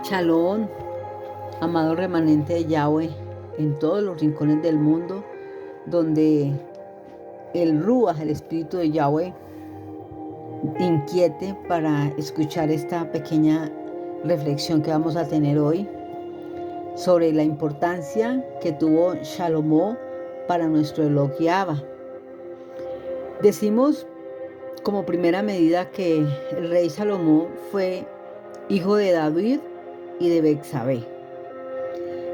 Shalom, amado remanente de Yahweh, en todos los rincones del mundo, donde el Ruach, el Espíritu de Yahweh, inquiete para escuchar esta pequeña reflexión que vamos a tener hoy sobre la importancia que tuvo Salomón para nuestro Elohim Abba. Decimos como primera medida que el rey Salomón fue hijo de David y de Betsabé.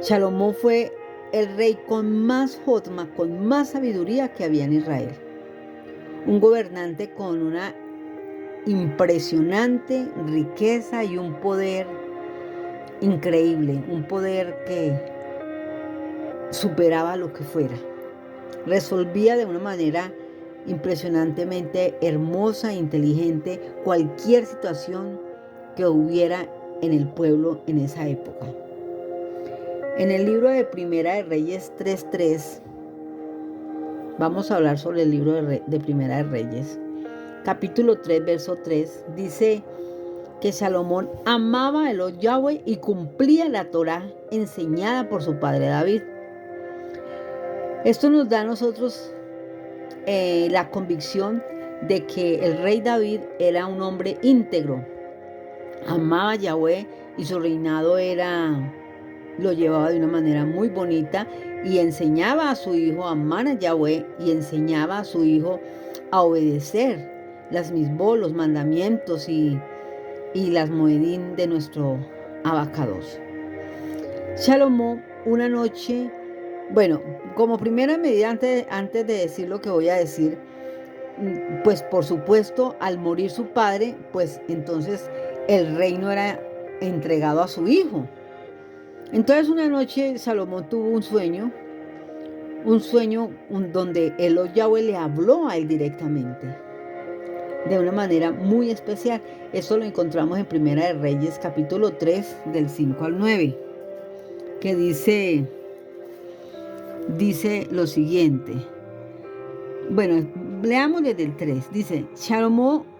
Salomón fue el rey con más jotma, con más sabiduría que había en Israel. Un gobernante con una impresionante riqueza y un poder increíble, un poder que superaba lo que fuera. Resolvía de una manera impresionantemente hermosa e inteligente cualquier situación que hubiera en el pueblo en esa época. En el libro de Primera de Reyes 3:3, vamos a hablar sobre el libro de Primera de Reyes. Capítulo 3, verso 3, dice que Salomón amaba a Elohim Yahweh y cumplía la Torá enseñada por su padre David. Esto nos da a nosotros la convicción de que el rey David era un hombre íntegro, amaba a Yahweh y su reinado lo llevaba de una manera muy bonita y enseñaba a su hijo a amar a Yahweh y enseñaba a su hijo a obedecer las misbot, los mandamientos y las moedín de nuestro abacados. Salomón, una noche, como primera medida, antes de decir lo que voy a decir, pues por supuesto, al morir su padre, pues entonces el reino era entregado a su hijo. Entonces una noche Salomón tuvo un sueño donde Elohim Yahweh le habló a él directamente, de una manera muy especial. Esto lo encontramos en Primera de Reyes, capítulo 3, del 5 al 9, que dice lo siguiente. Leamos desde el 3. Dice, Salomón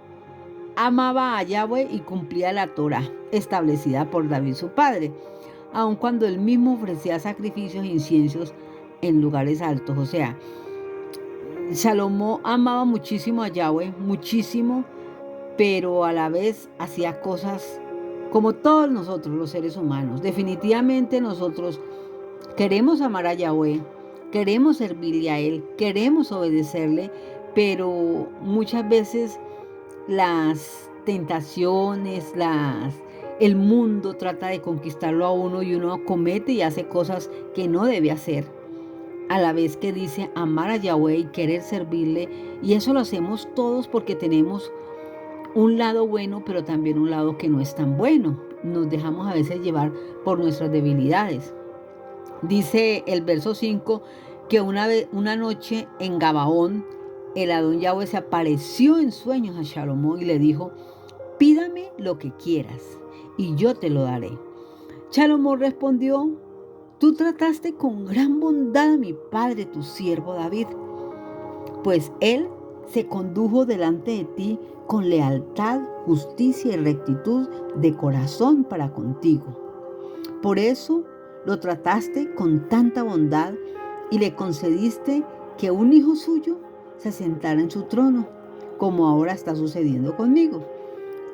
amaba a Yahweh y cumplía la Torá establecida por David su padre, aun cuando él mismo ofrecía sacrificios e inciensos en lugares altos. O sea, Salomón amaba muchísimo a Yahweh, muchísimo, pero a la vez hacía cosas como todos nosotros los seres humanos. Definitivamente nosotros queremos amar a Yahweh, queremos servirle a Él, queremos obedecerle, pero muchas veces las tentaciones, el mundo trata de conquistarlo a uno y uno comete y hace cosas que no debe hacer. A la vez que dice amar a Yahweh y querer servirle, y eso lo hacemos todos porque tenemos un lado bueno, pero también un lado que no es tan bueno. Nos dejamos a veces llevar por nuestras debilidades. Dice el verso 5 que una noche en Gabaón, el Adón Yahweh se apareció en sueños a Salomón y le dijo, pídame lo que quieras y yo te lo daré. Salomón respondió, tú trataste con gran bondad a mi padre, tu siervo David, pues él se condujo delante de ti con lealtad, justicia y rectitud de corazón para contigo. Por eso lo trataste con tanta bondad y le concediste que un hijo suyo se sentara en su trono, como ahora está sucediendo conmigo.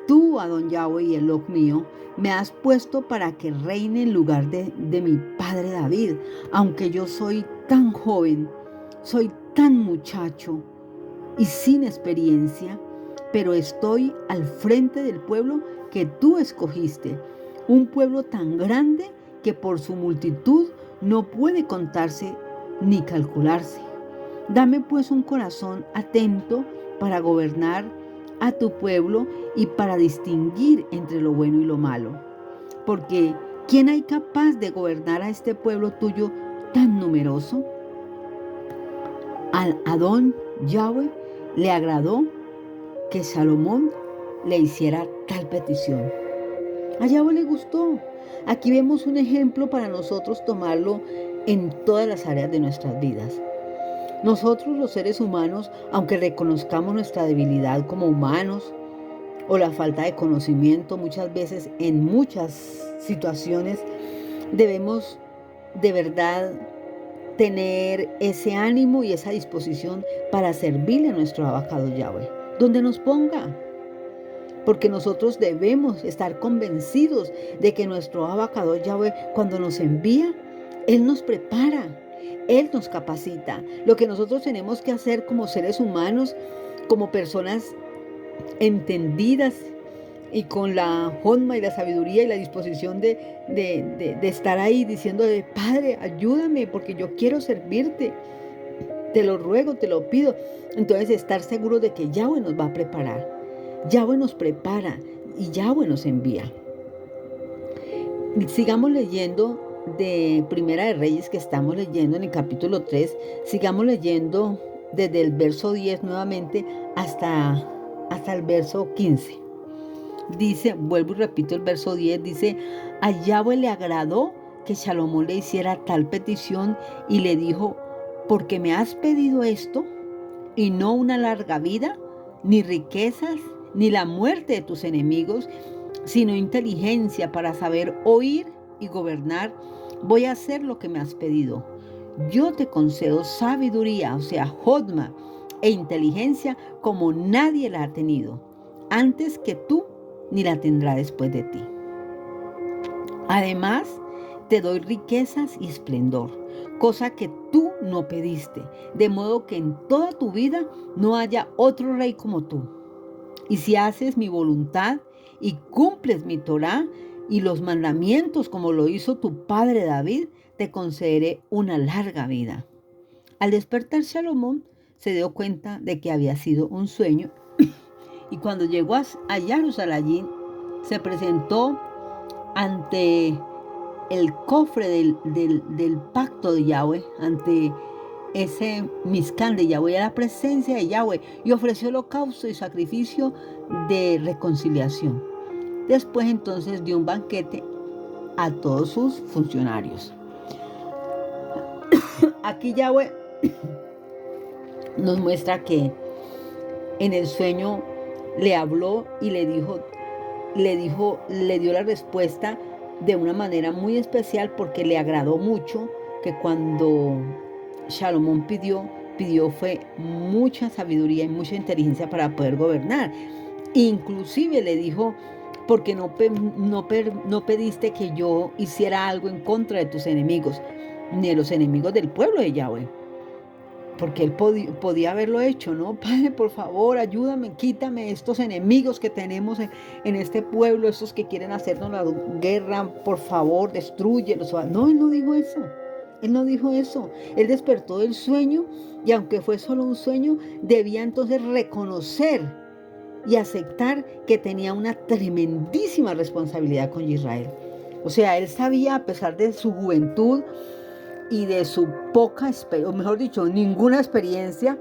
Tú, Adón Yahweh y Elohim mío, me has puesto para que reine en lugar de mi padre David, aunque yo soy tan joven, soy tan muchacho y sin experiencia, pero estoy al frente del pueblo que tú escogiste, un pueblo tan grande que por su multitud no puede contarse ni calcularse. Dame pues un corazón atento para gobernar a tu pueblo y para distinguir entre lo bueno y lo malo. Porque ¿quién hay capaz de gobernar a este pueblo tuyo tan numeroso? Al Adón Yahweh le agradó que Salomón le hiciera tal petición. A Yahweh le gustó. Aquí vemos un ejemplo para nosotros tomarlo en todas las áreas de nuestras vidas. Nosotros los seres humanos, aunque reconozcamos nuestra debilidad como humanos, o la falta de conocimiento. Muchas veces, en muchas situaciones, debemos de verdad tener ese ánimo y esa disposición para servirle a nuestro abacado Yahweh, donde nos ponga. Porque nosotros debemos estar convencidos de que nuestro abacado Yahweh, cuando nos envía, Él nos prepara, Él nos capacita. Lo que nosotros tenemos que hacer como seres humanos, como personas entendidas y con la honma y la sabiduría y la disposición de estar ahí diciendo, Padre, ayúdame porque yo quiero servirte. Te lo ruego, te lo pido. Entonces, estar seguro de que Yahweh nos va a preparar. Yahweh nos prepara y Yahweh nos envía. Sigamos leyendo de Primera de Reyes, que estamos leyendo en el capítulo 3. Sigamos leyendo desde el verso 10 nuevamente hasta el verso 15. Dice, vuelvo y repito el verso 10, dice, a Yahweh le agradó que Salomón le hiciera tal petición y le dijo, porque me has pedido esto y no una larga vida, ni riquezas, ni la muerte de tus enemigos, sino inteligencia para saber oír y gobernar, voy a hacer lo que me has pedido. Yo te concedo sabiduría, o sea, jodma, e inteligencia como nadie la ha tenido, antes que tú, ni la tendrá después de ti. Además, te doy riquezas y esplendor, cosa que tú no pediste, de modo que en toda tu vida no haya otro rey como tú. Y si haces mi voluntad y cumples mi Torá y los mandamientos como lo hizo tu padre David, te concederé una larga vida. Al despertar Salomón se dio cuenta de que había sido un sueño y cuando llegó a Jerusalén se presentó ante el cofre del pacto de Yahweh, ante ese Mizcán de Yahweh, a la presencia de Yahweh, y ofreció holocausto y sacrificio de reconciliación. Después entonces dio un banquete a todos sus funcionarios. Aquí Yahweh nos muestra que en el sueño le habló y le dio la respuesta de una manera muy especial, porque le agradó mucho que cuando Salomón pidió fue mucha sabiduría y mucha inteligencia para poder gobernar. Inclusive le dijo, porque no pediste que yo hiciera algo en contra de tus enemigos, ni de los enemigos del pueblo de Yahweh. Porque él podía haberlo hecho, ¿no? Padre, por favor, ayúdame, quítame estos enemigos que tenemos en este pueblo, estos que quieren hacernos la guerra, por favor, destrúyelos. No, él no dijo eso. Él no dijo eso. Él despertó del sueño y aunque fue solo un sueño, debía entonces reconocer y aceptar que tenía una tremendísima responsabilidad con Israel. O sea, él sabía, a pesar de su juventud y de su poca experiencia, o mejor dicho, ninguna experiencia,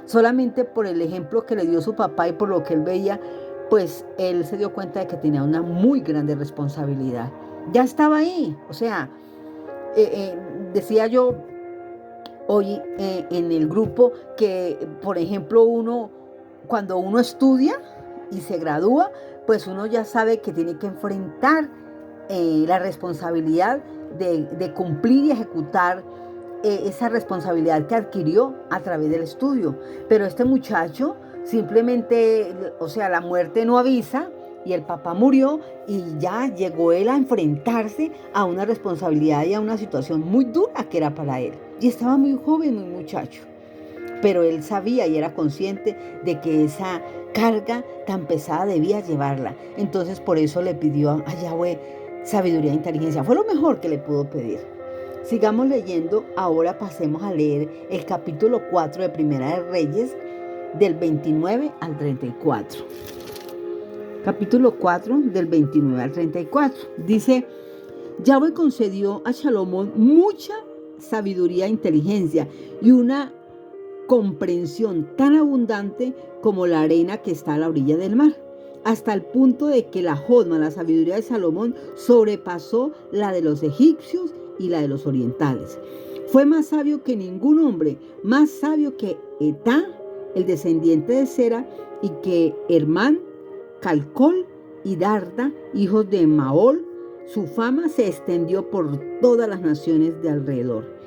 solamente por el ejemplo que le dio su papá y por lo que él veía, pues él se dio cuenta de que tenía una muy grande responsabilidad. Ya estaba ahí, o sea, decía yo hoy en el grupo que, por ejemplo, cuando uno estudia y se gradúa, pues uno ya sabe que tiene que enfrentar la responsabilidad de cumplir y ejecutar esa responsabilidad que adquirió a través del estudio. Pero este muchacho simplemente, o sea, la muerte no avisa y el papá murió y ya llegó él a enfrentarse a una responsabilidad y a una situación muy dura que era para él. Y estaba muy joven, muy muchacho. Pero él sabía y era consciente de que esa carga tan pesada debía llevarla. Entonces por eso le pidió a Yahweh sabiduría e inteligencia. Fue lo mejor que le pudo pedir. Sigamos leyendo. Ahora pasemos a leer el capítulo 4 de Primera de Reyes, del 29 al 34. Capítulo 4, del 29 al 34. Dice, Yahweh concedió a Salomón mucha sabiduría e inteligencia y una comprensión tan abundante como la arena que está a la orilla del mar, hasta el punto de que la jodma, la sabiduría de Salomón, sobrepasó la de los egipcios y la de los orientales. Fue más sabio que ningún hombre, más sabio que Etá, el descendiente de Sera, y que Hermán, Calcol y Darda, hijos de Maol. Su fama se extendió por todas las naciones de alrededor.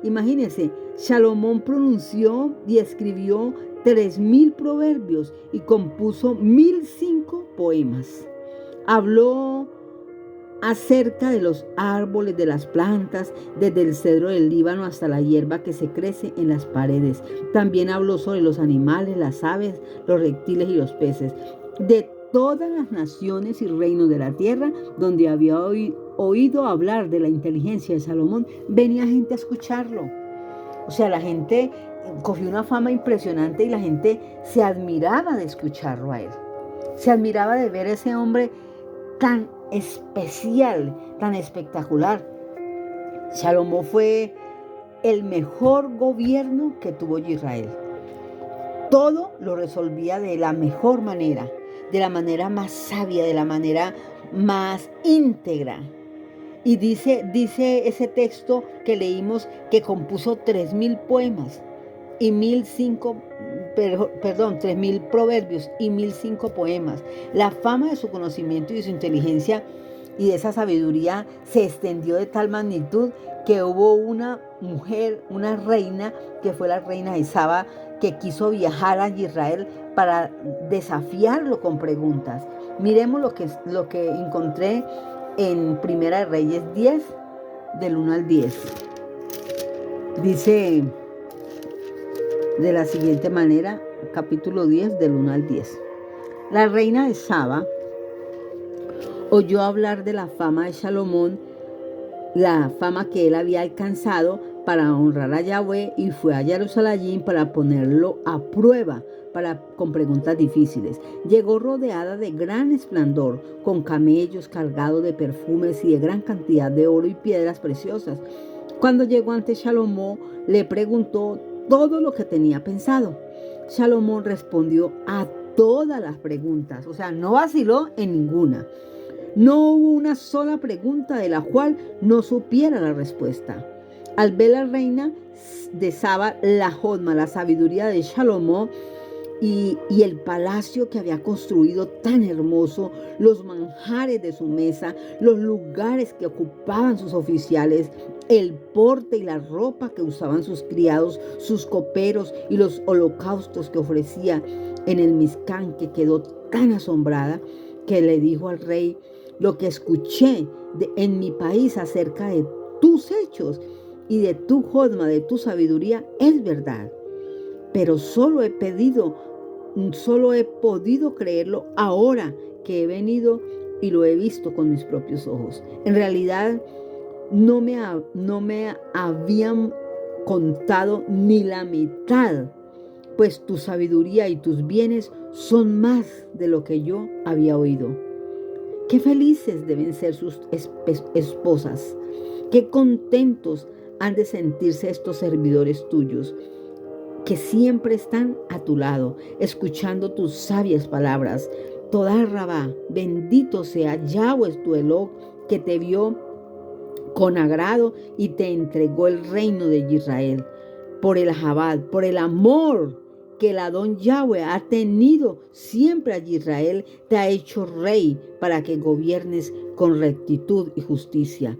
Imagínense, Salomón pronunció y escribió 3.000 proverbios y compuso 1.005 poemas. Habló acerca de los árboles, de las plantas, desde el cedro del Líbano hasta la hierba que se crece en las paredes. También habló sobre los animales, las aves, los reptiles y los peces. De todas las naciones y reinos de la tierra, donde había oído hablar de la inteligencia de Salomón, venía gente a escucharlo. O sea, la gente cogió una fama impresionante y la gente se admiraba de escucharlo a él. Se admiraba de ver a ese hombre tan especial, tan espectacular. Salomón fue el mejor gobierno que tuvo Israel. Todo lo resolvía de la mejor manera, de la manera más sabia, de la manera más íntegra. Y dice ese texto que leímos que compuso 3.000 poemas y 3.000 proverbios y 1.005 poemas. La fama de su conocimiento y de su inteligencia y de esa sabiduría se extendió de tal magnitud que hubo una mujer, una reina, que fue la reina de Saba, que quiso viajar a Israel para desafiarlo con preguntas. Miremos lo que encontré en Primera de Reyes 10, del 1 al 10. Dice de la siguiente manera, capítulo 10, del 1 al 10. La reina de Saba oyó hablar de la fama de Salomón, la fama que él había alcanzado para honrar a Yahweh, y fue a Jerusalén para ponerlo a prueba con preguntas difíciles. Llegó rodeada de gran esplendor, con camellos cargados de perfumes y de gran cantidad de oro y piedras preciosas. Cuando llegó ante Salomón, le preguntó todo lo que tenía pensado. Salomón respondió a todas las preguntas, o sea, no vaciló en ninguna. No hubo una sola pregunta de la cual no supiera la respuesta. Al ver la reina de Saba la jodma, la sabiduría de Salomón y el palacio que había construido tan hermoso, los manjares de su mesa, los lugares que ocupaban sus oficiales, el porte y la ropa que usaban sus criados, sus coperos y los holocaustos que ofrecía en el Mizcán, que quedó tan asombrada que le dijo al rey: lo que escuché en mi país acerca de tus hechos y de tu jodma, de tu sabiduría, es verdad. Pero solo he podido creerlo ahora que he venido y lo he visto con mis propios ojos. En realidad, no me habían contado ni la mitad, pues tu sabiduría y tus bienes son más de lo que yo había oído. Qué felices deben ser sus esposas, qué contentos han de sentirse estos servidores tuyos, que siempre están a tu lado, escuchando tus sabias palabras. Toda Rabá, bendito sea Yahweh tu Elok, que te vio con agrado y te entregó el reino de Israel. Por el Jabal, por el amor que el Adón Yahweh ha tenido siempre a Israel, te ha hecho rey para que gobiernes con rectitud y justicia.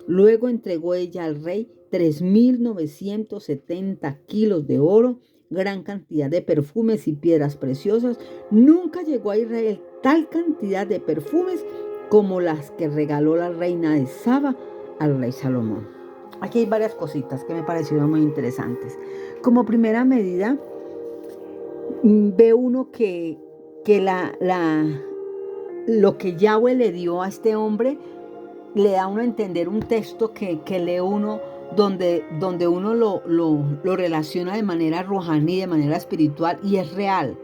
Luego entregó ella al rey 3.970 kilos de oro, gran cantidad de perfumes y piedras preciosas. Nunca llegó a Israel tal cantidad de perfumes como las que regaló la reina de Saba al rey Salomón. Aquí hay varias cositas que me parecieron muy interesantes. Como primera medida, ve uno que lo que Yahweh le dio a este hombre le da a uno a entender un texto que lee uno donde uno lo relaciona de manera rojaní, de manera espiritual, y es real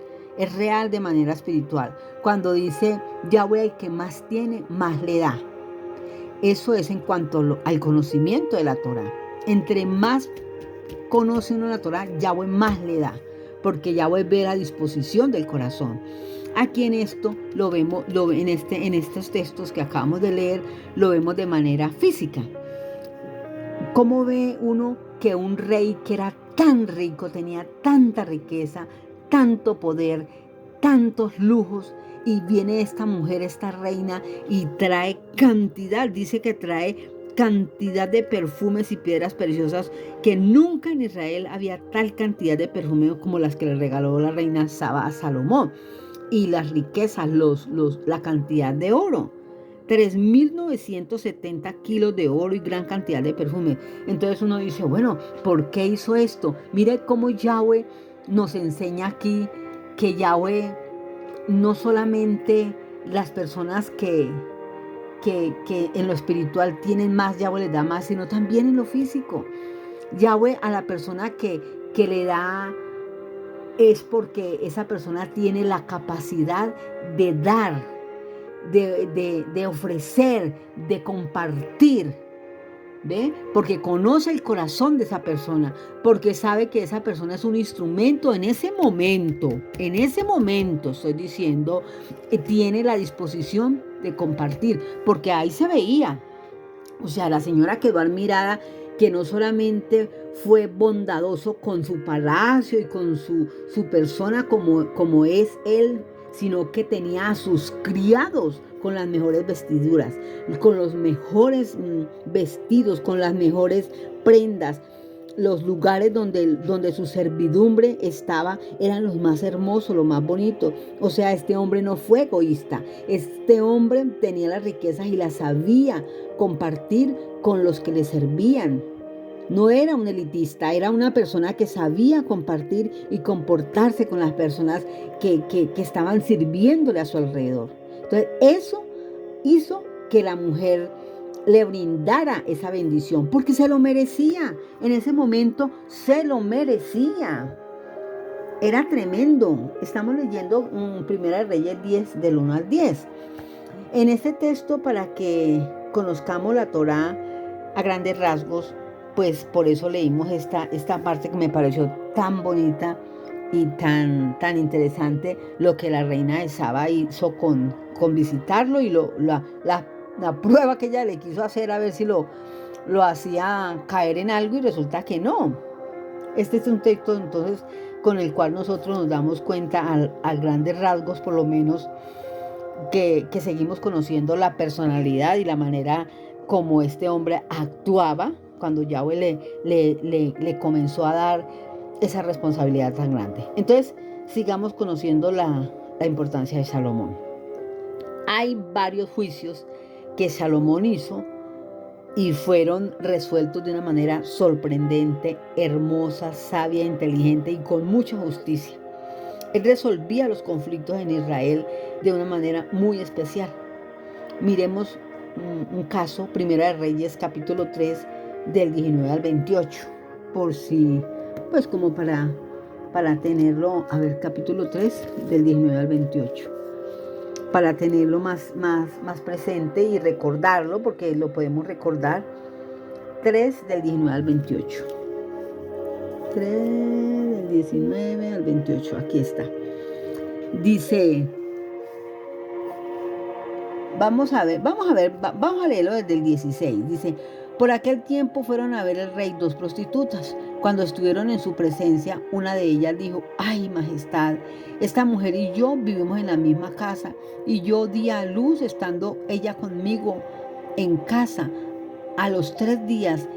de manera espiritual. Cuando dice Yahweh, el que más tiene, más le da. Eso es en cuanto al conocimiento de la Torah. Entre más conoce uno la Torah, Yahweh más le da, porque Yahweh ve la disposición del corazón. Aquí en esto lo vemos, en estos textos que acabamos de leer, lo vemos de manera física. ¿Cómo ve uno que un rey que era tan rico, tenía tanta riqueza, tanto poder, tantos lujos y viene esta mujer, esta reina, y trae cantidad, dice que trae cantidad de perfumes y piedras preciosas, que nunca en Israel había tal cantidad de perfumes como las que le regaló la reina Saba a Salomón, y las riquezas, la cantidad de oro. 3.970 kilos de oro y gran cantidad de perfume. Entonces uno dice, bueno, ¿por qué hizo esto? Mire cómo Yahweh nos enseña aquí que Yahweh no solamente las personas que en lo espiritual tienen más, Yahweh les da más, sino también en lo físico. Yahweh a la persona que le da es porque esa persona tiene la capacidad de dar, de ofrecer, de compartir, ¿ve? Porque conoce el corazón de esa persona, porque sabe que esa persona es un instrumento en ese momento, estoy diciendo, tiene la disposición de compartir, porque ahí se veía, o sea, la señora quedó admirada que no solamente fue bondadoso con su palacio y con su persona como es él, sino que tenía a sus criados con las mejores vestiduras, con los mejores vestidos, con las mejores prendas. Los lugares donde su servidumbre estaba eran los más hermosos, los más bonitos. O sea, este hombre no fue egoísta. Este hombre tenía las riquezas y las sabía compartir con los que le servían. No era un elitista, era una persona que sabía compartir y comportarse con las personas que estaban sirviéndole a su alrededor. Entonces, eso hizo que la mujer le brindara esa bendición, porque se lo merecía. En ese momento se lo merecía. Era tremendo. Estamos leyendo Primera de Reyes 10, del 1 al 10. En este texto, para que conozcamos la Torá a grandes rasgos, pues por eso leímos esta parte que me pareció tan bonita y tan interesante, lo que la reina de Saba hizo con visitarlo y la prueba que ella le quiso hacer a ver si lo hacía caer en algo, y resulta que no. Este es un texto entonces con el cual nosotros nos damos cuenta a grandes rasgos, por lo menos, que seguimos conociendo la personalidad y la manera como este hombre actuaba cuando Yahweh le comenzó a dar esa responsabilidad tan grande. Entonces, sigamos conociendo la importancia de Salomón. Hay varios juicios que Salomón hizo y fueron resueltos de una manera sorprendente, hermosa, sabia, inteligente y con mucha justicia. Él resolvía los conflictos en Israel de una manera muy especial. Miremos un caso, Primera de Reyes, capítulo 3, del 19 al 28, por si, pues como para tenerlo, a ver, capítulo 3, del 19 al 28, para tenerlo más presente y recordarlo, porque lo podemos recordar. 3, del 19 al 28. 3, del 19 al 28, aquí está. Dice, vamos a leerlo desde el 16. Dice, por aquel tiempo fueron a ver al rey 2 prostitutas. Cuando estuvieron en su presencia, una de ellas dijo, ay, majestad, esta mujer y yo vivimos en la misma casa, y yo di a luz estando ella conmigo en casa. A los 3 días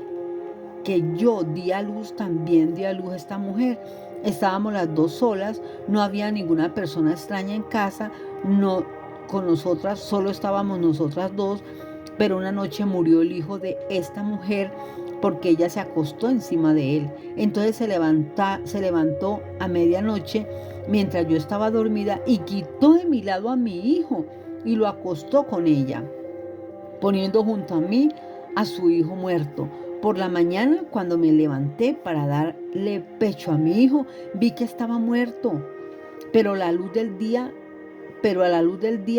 que yo di a luz, también di a luz esta mujer. Estábamos las dos solas, no había ninguna persona extraña en casa, no con nosotras, solo estábamos nosotras dos, pero una noche murió el hijo de esta mujer porque ella se acostó encima de él. Entonces se levantó a medianoche mientras yo estaba dormida y quitó de mi lado a mi hijo y lo acostó con ella, poniendo junto a mí a su hijo muerto. Por la mañana, cuando me levanté para darle pecho a mi hijo, vi que estaba muerto, pero a la luz del día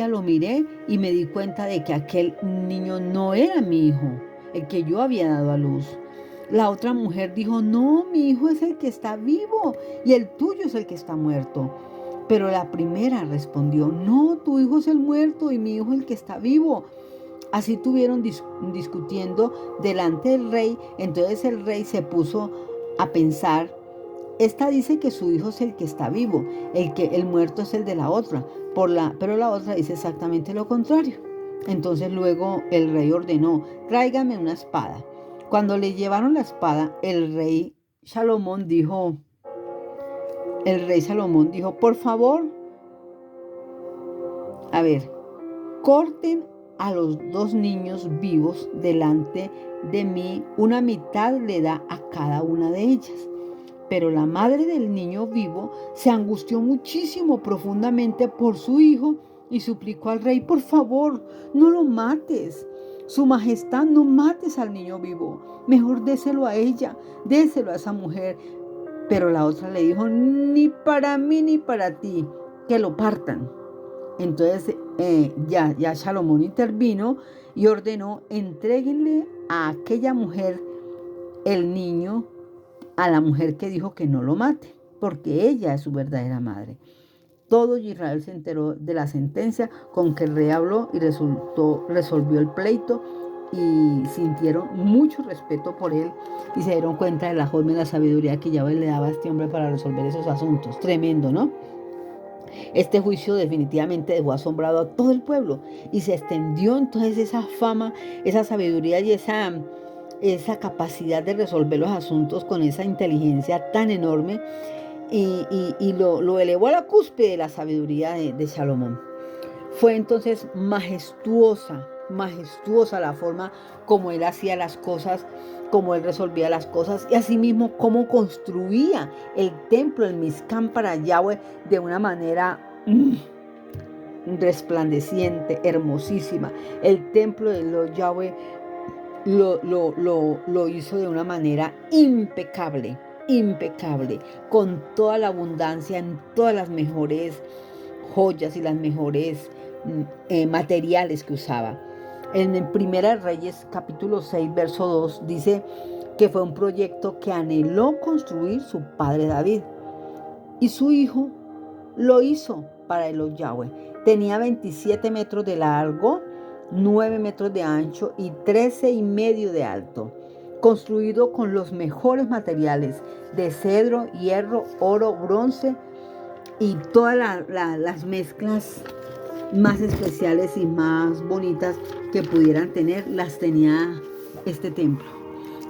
lo miré y me di cuenta de que aquel niño no era mi hijo, el que yo había dado a luz. La otra mujer dijo, no, mi hijo es el que está vivo y el tuyo es el que está muerto. Pero la primera respondió, no, tu hijo es el muerto y mi hijo el que está vivo. Así estuvieron discutiendo delante del rey. Entonces el rey se puso a pensar esta dice que su hijo es el que está vivo, el muerto es el de la otra, pero la otra dice exactamente lo contrario. Entonces luego el rey ordenó, tráigame una espada. Cuando le llevaron la espada, el rey Salomón dijo, por favor, a ver, corten a los 2 niños vivos delante de mí, una mitad le da a cada una de ellas. Pero la madre del niño vivo se angustió muchísimo profundamente por su hijo y suplicó al rey, por favor, no lo mates. Su majestad, no mates al niño vivo. Mejor déselo a ella, déselo a esa mujer. Pero la otra le dijo, ni para mí ni para ti, que lo partan. Entonces ya Salomón intervino y ordenó, entréguenle a aquella mujer el niño, a la mujer que dijo que no lo mate, porque ella es su verdadera madre. Todo Israel se enteró de la sentencia con que el rey habló y resolvió el pleito, y sintieron mucho respeto por él y se dieron cuenta de la forma y la sabiduría que Yahweh le daba a este hombre para resolver esos asuntos. Tremendo, ¿no? Este juicio definitivamente dejó asombrado a todo el pueblo y se extendió entonces esa fama, esa sabiduría y esa capacidad de resolver los asuntos con esa inteligencia tan enorme, y lo elevó a la cúspide de la sabiduría de Salomón. Fue entonces majestuosa la forma como él hacía las cosas, como él resolvía las cosas, y asimismo cómo construía el templo, el Mizcán para Yahweh de una manera resplandeciente, hermosísima. El templo de los Yahweh lo hizo de una manera impecable, con toda la abundancia, en todas las mejores joyas y las mejores materiales que usaba. En Primera de Reyes, capítulo 6, verso 2, dice que fue un proyecto que anheló construir su padre David, y su hijo lo hizo para el Yahweh. Tenía 27 metros de largo, 9 metros de ancho y 13,5 de alto, construido con los mejores materiales de cedro, hierro, oro, bronce y todas las mezclas más especiales y más bonitas que pudieran tener, las tenía este templo.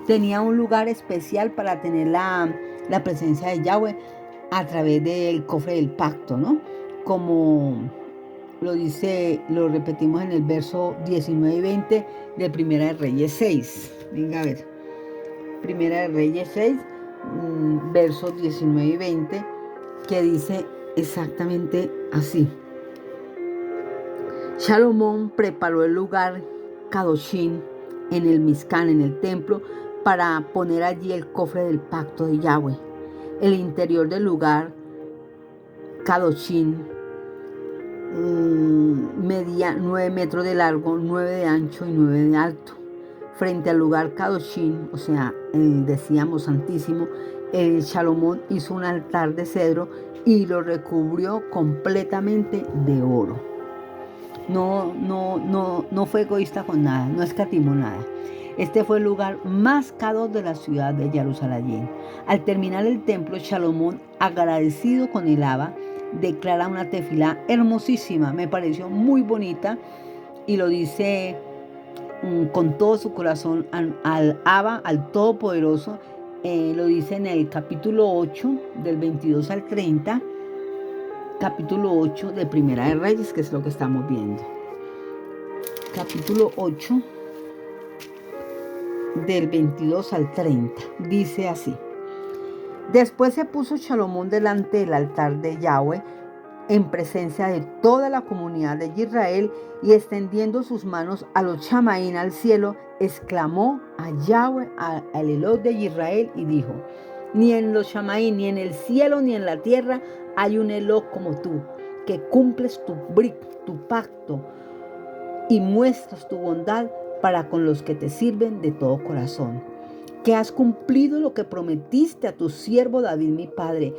Tenía un lugar especial para tener la presencia de Yahweh a través del cofre del pacto, ¿no? Como lo repetimos en el verso 19 y 20 de Primera de Reyes 6. Venga a ver. Primera de Reyes 6, versos 19 y 20, que dice exactamente así. Salomón preparó el lugar Kadoshim en el Mizcán, en el templo, para poner allí el cofre del pacto de Yahweh. El interior del lugar Kadoshim medía 9 metros de largo, 9 de ancho y 9 de alto. Frente al lugar Kadoshim, o sea, decíamos santísimo, Salomón hizo un altar de cedro y lo recubrió completamente de oro. No fue egoísta con nada, no escatimó nada. Este fue el lugar más caro de la ciudad de Jerusalén. Al terminar el templo, Salomón, agradecido con el Abba, declara una tefilá hermosísima. Me pareció muy bonita y lo dice con todo su corazón al Abba, al Todopoderoso. Lo dice en el capítulo 8, del 22 al 30, capítulo 8 de Primera de Reyes, que es lo que estamos viendo. Capítulo 8, del 22 al 30, dice así. Después se puso Salomón delante del altar de Yahweh, en presencia de toda la comunidad de Israel, y extendiendo sus manos a los chamaín al cielo, exclamó a Yahweh, al Elok de Israel, y dijo: ni en los chamaín, ni en el cielo, ni en la tierra hay un Elok como tú, que cumples tu pacto y muestras tu bondad para con los que te sirven de todo corazón, que has cumplido lo que prometiste a tu siervo David mi padre,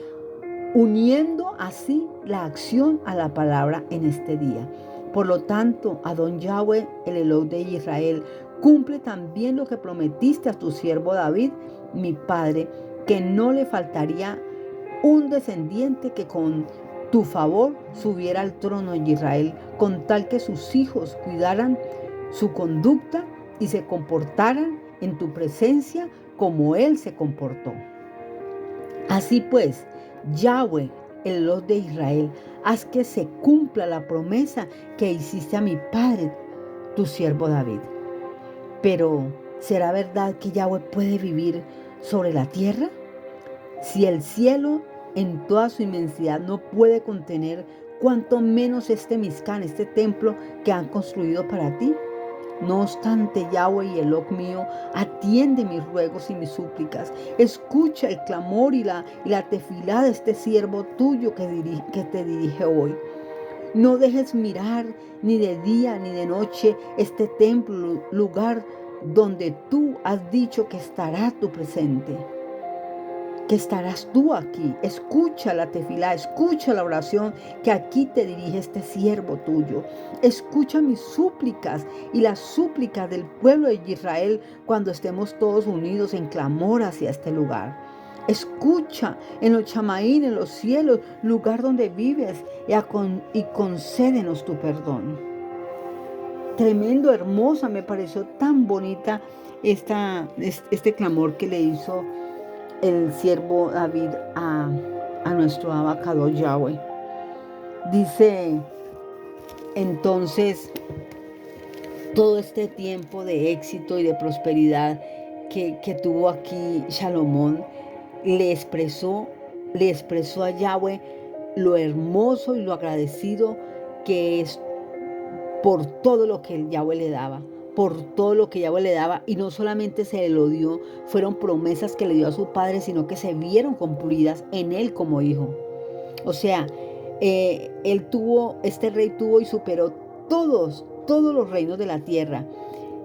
uniendo así la acción a la palabra en este día. Por lo tanto, Adón Yahweh, el Elok de Israel, cumple también lo que prometiste a tu siervo David mi padre, que no le faltaría un descendiente que con tu favor subiera al trono de Israel, con tal que sus hijos cuidaran su conducta y se comportaran en tu presencia como él se comportó. Así pues, Yahweh, el Dios de Israel, haz que se cumpla la promesa que hiciste a mi padre, tu siervo David. Pero, ¿será verdad que Yahweh puede vivir sobre la tierra? Si el cielo en toda su inmensidad no puede contener, cuanto menos este Mizcán, este templo que han construido para ti. No obstante, Yahweh y Eloc mío, atiende mis ruegos y mis súplicas. Escucha el clamor y la tefilá de este siervo tuyo que te dirige hoy. No dejes mirar ni de día ni de noche este templo, lugar donde tú has dicho que estará tu presente. Que estarás tú aquí. Escucha la tefilá, escucha la oración que aquí te dirige este siervo tuyo. Escucha mis súplicas y las súplicas del pueblo de Israel cuando estemos todos unidos en clamor hacia este lugar. Escucha en los chamaín, en los cielos, lugar donde vives, y concédenos tu perdón. Tremendo, hermosa, me pareció tan bonita este clamor que le hizo el siervo David a nuestro abacado Yahweh. Dice entonces, todo este tiempo de éxito y de prosperidad que tuvo aquí Salomón, le expresó a Yahweh lo hermoso y lo agradecido que es por todo lo que el Yahweh le daba. Por todo lo que Yahweh le daba, y no solamente se lo dio, fueron promesas que le dio a su padre, sino que se vieron cumplidas en él como hijo. O sea, este rey tuvo y superó todos los reinos de la tierra,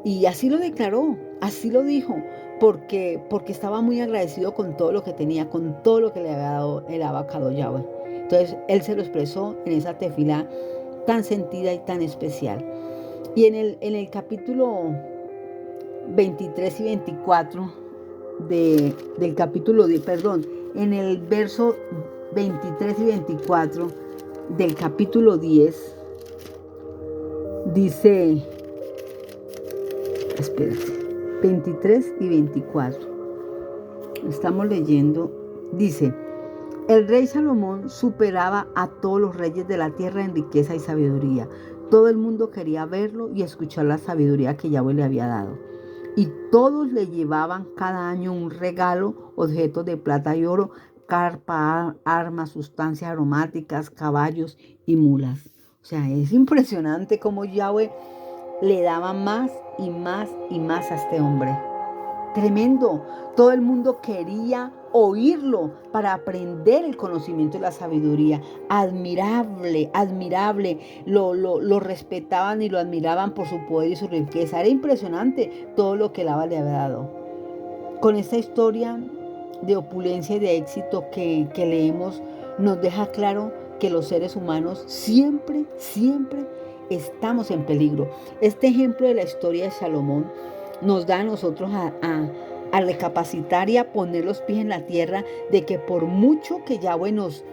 y así lo declaró, así lo dijo, porque estaba muy agradecido con todo lo que tenía, con todo lo que le había dado el abacado Yahweh. Entonces él se lo expresó en esa tefilá tan sentida y tan especial. Y en el capítulo 23 y 24 del capítulo 10, perdón, en el verso 23 y 24 del capítulo 10, dice, espérate, 23 y 24, estamos leyendo, dice, el rey Salomón superaba a todos los reyes de la tierra en riqueza y sabiduría. Todo el mundo quería verlo y escuchar la sabiduría que Yahweh le había dado. Y todos le llevaban cada año un regalo, objetos de plata y oro, carpa, armas, sustancias aromáticas, caballos y mulas. O sea, es impresionante cómo Yahweh le daba más y más y más a este hombre. Tremendo. Todo el mundo quería oírlo para aprender el conocimiento y la sabiduría. Admirable, admirable. Lo respetaban y lo admiraban por su poder y su riqueza. Era impresionante todo lo que el Abba le había dado. Con esta historia de opulencia y de éxito que leemos, nos deja claro que los seres humanos siempre estamos en peligro. Este ejemplo de la historia de Salomón nos da a nosotros a recapacitar y a poner los pies en la tierra de que por mucho que Yahweh nos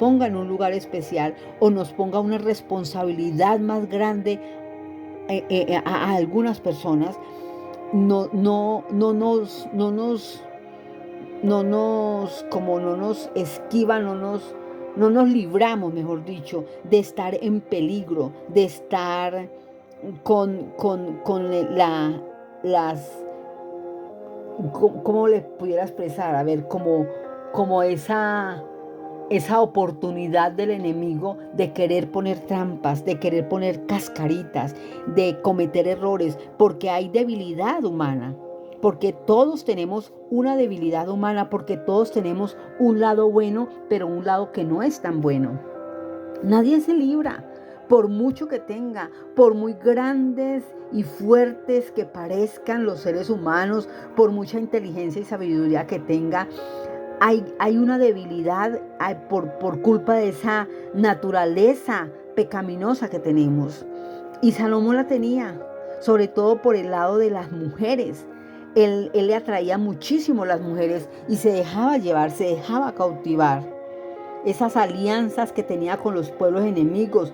ponga en un lugar especial o nos ponga una responsabilidad más grande a algunas personas, no nos esquiva, no nos libramos, mejor dicho, de estar en peligro, de estar con ¿cómo le pudiera expresar? A ver, como esa oportunidad del enemigo de querer poner trampas, de querer poner cascaritas, de cometer errores, porque hay debilidad humana, porque todos tenemos una debilidad humana, porque todos tenemos un lado bueno, pero un lado que no es tan bueno. Nadie se libra. Por mucho que tenga, por muy grandes y fuertes que parezcan los seres humanos, por mucha inteligencia y sabiduría que tenga, hay una debilidad por culpa de esa naturaleza pecaminosa que tenemos. Y Salomón la tenía, sobre todo por el lado de las mujeres. Él le atraía muchísimo a las mujeres y se dejaba llevar, se dejaba cautivar. esas alianzas que tenía con los pueblos enemigos.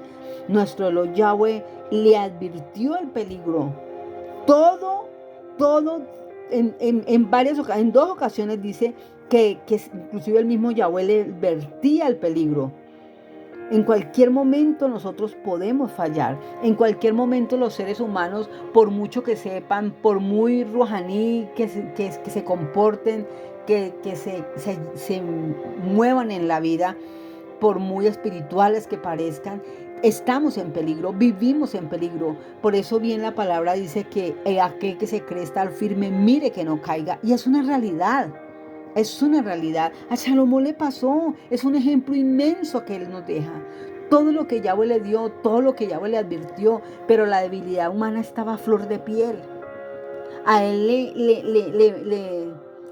Nuestro Elohim Yahweh le advirtió el peligro. Todo, en 2 ocasiones dice que inclusive el mismo Yahweh le advertía el peligro. En cualquier momento nosotros podemos fallar. En cualquier momento los seres humanos, por mucho que sepan, por muy ruhaní que se comporten, que se muevan en la vida, por muy espirituales que parezcan, estamos en peligro, vivimos en peligro. Por eso bien la palabra dice que aquel que se cree estar firme, mire que no caiga. Y es una realidad. Es una realidad. A Salomón le pasó. Es un ejemplo inmenso que él nos deja. Todo lo que Yahweh le dio, todo lo que Yahweh le advirtió, pero la debilidad humana estaba a flor de piel. A él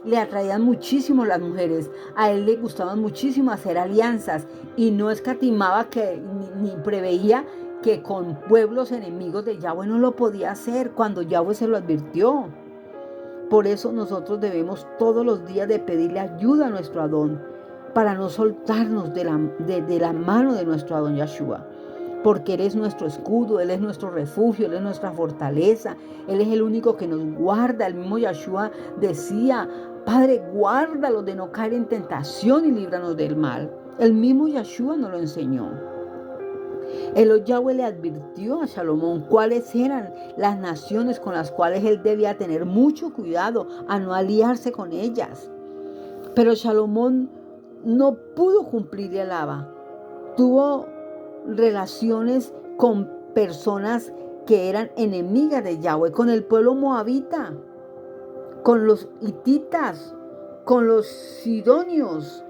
le atraían muchísimo las mujeres. A él le gustaban muchísimo hacer alianzas y no escatimaba ni preveía que con pueblos enemigos de Yahweh no lo podía hacer cuando Yahweh se lo advirtió. Por eso nosotros debemos todos los días de pedirle ayuda a nuestro Adón para no soltarnos de la mano de nuestro Adón Yahshua. Porque Él es nuestro escudo, Él es nuestro refugio, Él es nuestra fortaleza, Él es el único que nos guarda. El mismo Yahshua decía, Padre, guárdalos de no caer en tentación y líbranos del mal. El mismo Yahshua nos lo enseñó. El Yahweh le advirtió a Salomón cuáles eran las naciones con las cuales él debía tener mucho cuidado a no aliarse con ellas. Pero Salomón no pudo cumplir el Abba. Tuvo relaciones con personas que eran enemigas de Yahweh, con el pueblo moabita, con los hititas, con los sidonios.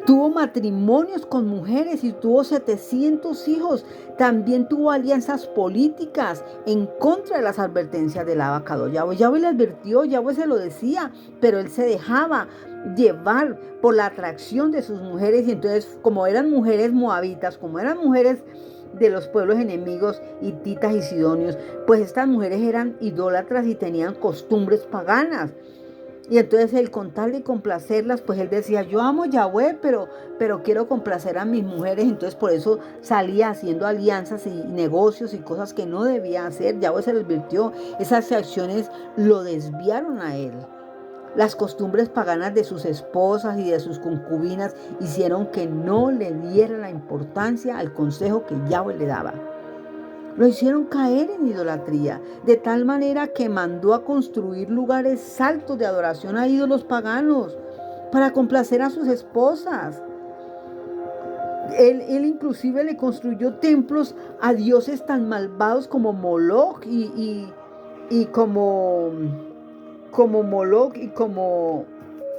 Tuvo matrimonios con mujeres y tuvo 700 hijos. También tuvo alianzas políticas en contra de las advertencias del abacado Yahweh. Yahweh le advirtió, Yahweh se lo decía, pero él se dejaba llevar por la atracción de sus mujeres. Y entonces, como eran mujeres moabitas, como eran mujeres de los pueblos enemigos, hititas y sidonios, pues estas mujeres eran idólatras y tenían costumbres paganas. Y entonces él, con tal de complacerlas, pues él decía, yo amo a Yahweh, pero quiero complacer a mis mujeres. Entonces por eso salía haciendo alianzas y negocios y cosas que no debía hacer. Yahweh se le advirtió. Esas acciones lo desviaron a él. Las costumbres paganas de sus esposas y de sus concubinas hicieron que no le diera la importancia al consejo que Yahweh le daba. Lo hicieron caer en idolatría, de tal manera que mandó a construir lugares altos de adoración a ídolos paganos para complacer a sus esposas. Él inclusive le construyó templos a dioses tan malvados como Moloch y como Moloch y como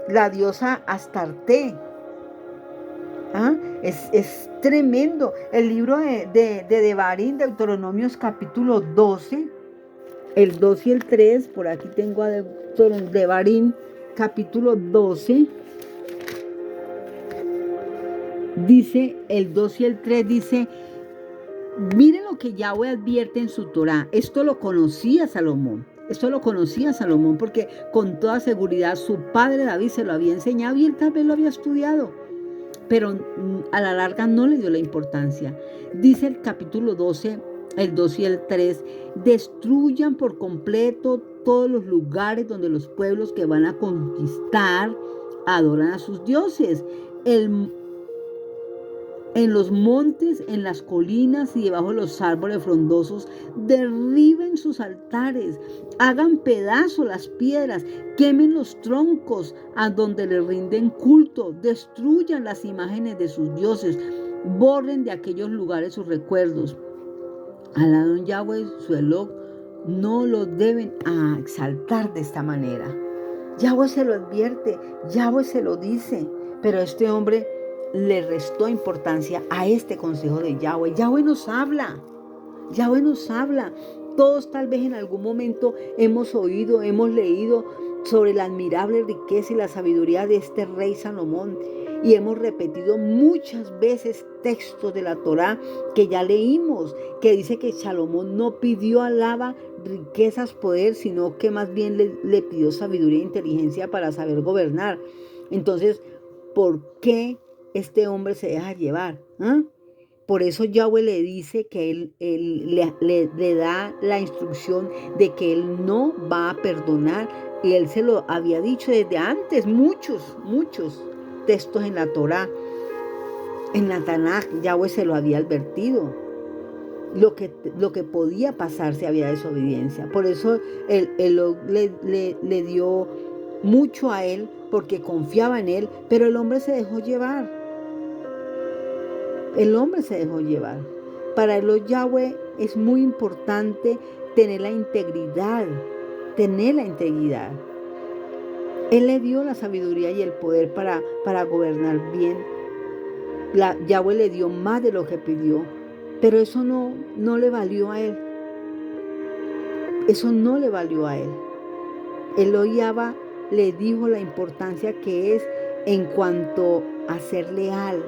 la diosa Astarte. Es tremendo. El libro de Devarim, Deuteronomios capítulo 12, el 2 y el 3, por aquí tengo a Devarim capítulo 12, dice, el 2 y el 3 dice, miren lo que Yahweh advierte en su Torah. Esto lo conocía Salomón. Porque con toda seguridad su padre David se lo había enseñado y él tal vez lo había estudiado. Pero a la larga no le dio la importancia. Dice el capítulo 12, el 2 y el 3, destruyan por completo todos los lugares donde los pueblos que van a conquistar adoran a sus dioses. En los montes, en las colinas y debajo de los árboles frondosos, derriben sus altares, hagan pedazos las piedras, quemen los troncos a donde le rinden culto, destruyan las imágenes de sus dioses, borren de aquellos lugares sus recuerdos. Al Adón Yahweh, su Elohim, no lo deben exaltar de esta manera. Yahweh se lo advierte, Yahweh se lo dice, pero este hombre le restó importancia a este consejo de Yahweh. Yahweh nos habla. Todos tal vez en algún momento hemos oído, hemos leído sobre la admirable riqueza y la sabiduría de este rey Salomón. Y hemos repetido muchas veces textos de la Torá que ya leímos, que dice que Salomón no pidió al Abba riquezas, poder, sino que más bien le pidió sabiduría e inteligencia para saber gobernar. Entonces, ¿por qué este hombre se deja llevar. ¿Ah? Por eso Yahweh le dice que él le da la instrucción de que él no va a perdonar. Y él se lo había dicho desde antes, muchos textos en la Torá, en la Tanaj, Yahweh se lo había advertido. Lo que podía pasar si había desobediencia. Por eso él le dio mucho a él, porque confiaba en él, pero el hombre se dejó llevar. El hombre se dejó llevar. Para los Yahweh es muy importante tener la integridad. Él le dio la sabiduría y el poder para gobernar bien. Yahweh le dio más de lo que pidió, pero eso no le valió a él. Eso no le valió a él. Elohim le dijo la importancia que es en cuanto a ser leal,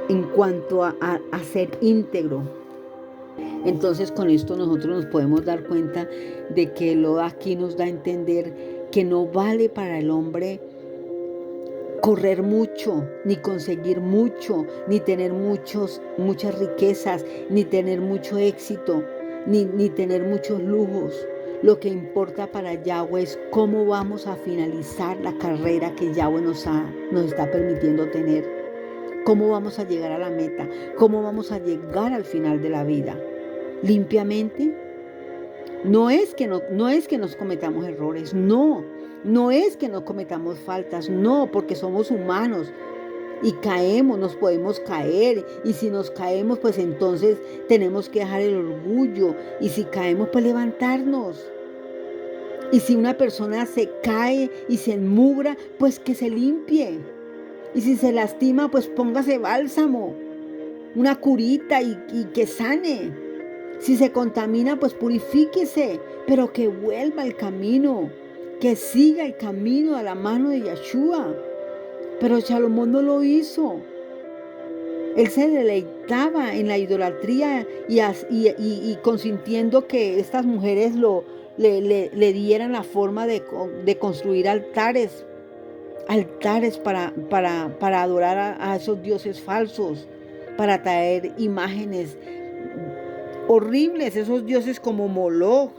en cuanto a ser íntegro. Entonces con esto nosotros nos podemos dar cuenta de que Elohim aquí nos da a entender que no vale para el hombre correr mucho, ni conseguir mucho, ni tener muchas riquezas, ni tener mucho éxito, ni tener muchos lujos. Lo que importa para Yahweh es cómo vamos a finalizar la carrera que Yahweh nos está permitiendo tener. Cómo vamos a llegar a la meta, cómo vamos a llegar al final de la vida. Limpiamente. No es que nos cometamos errores, no es que no cometamos faltas, no, porque somos humanos y caemos, nos podemos caer, y si nos caemos, pues entonces tenemos que dejar el orgullo, y si caemos, pues levantarnos. Y si una persona se cae y se enmugra, pues que se limpie. Y si se lastima, pues póngase bálsamo, una curita y que sane. Si se contamina, pues purifíquese, pero que vuelva al camino, que siga el camino a la mano de Yeshua. Pero Salomón no lo hizo. Él se deleitaba en la idolatría y consintiendo que estas mujeres le dieran la forma de construir altares para adorar a esos dioses falsos, para traer imágenes horribles, esos dioses como Moloch,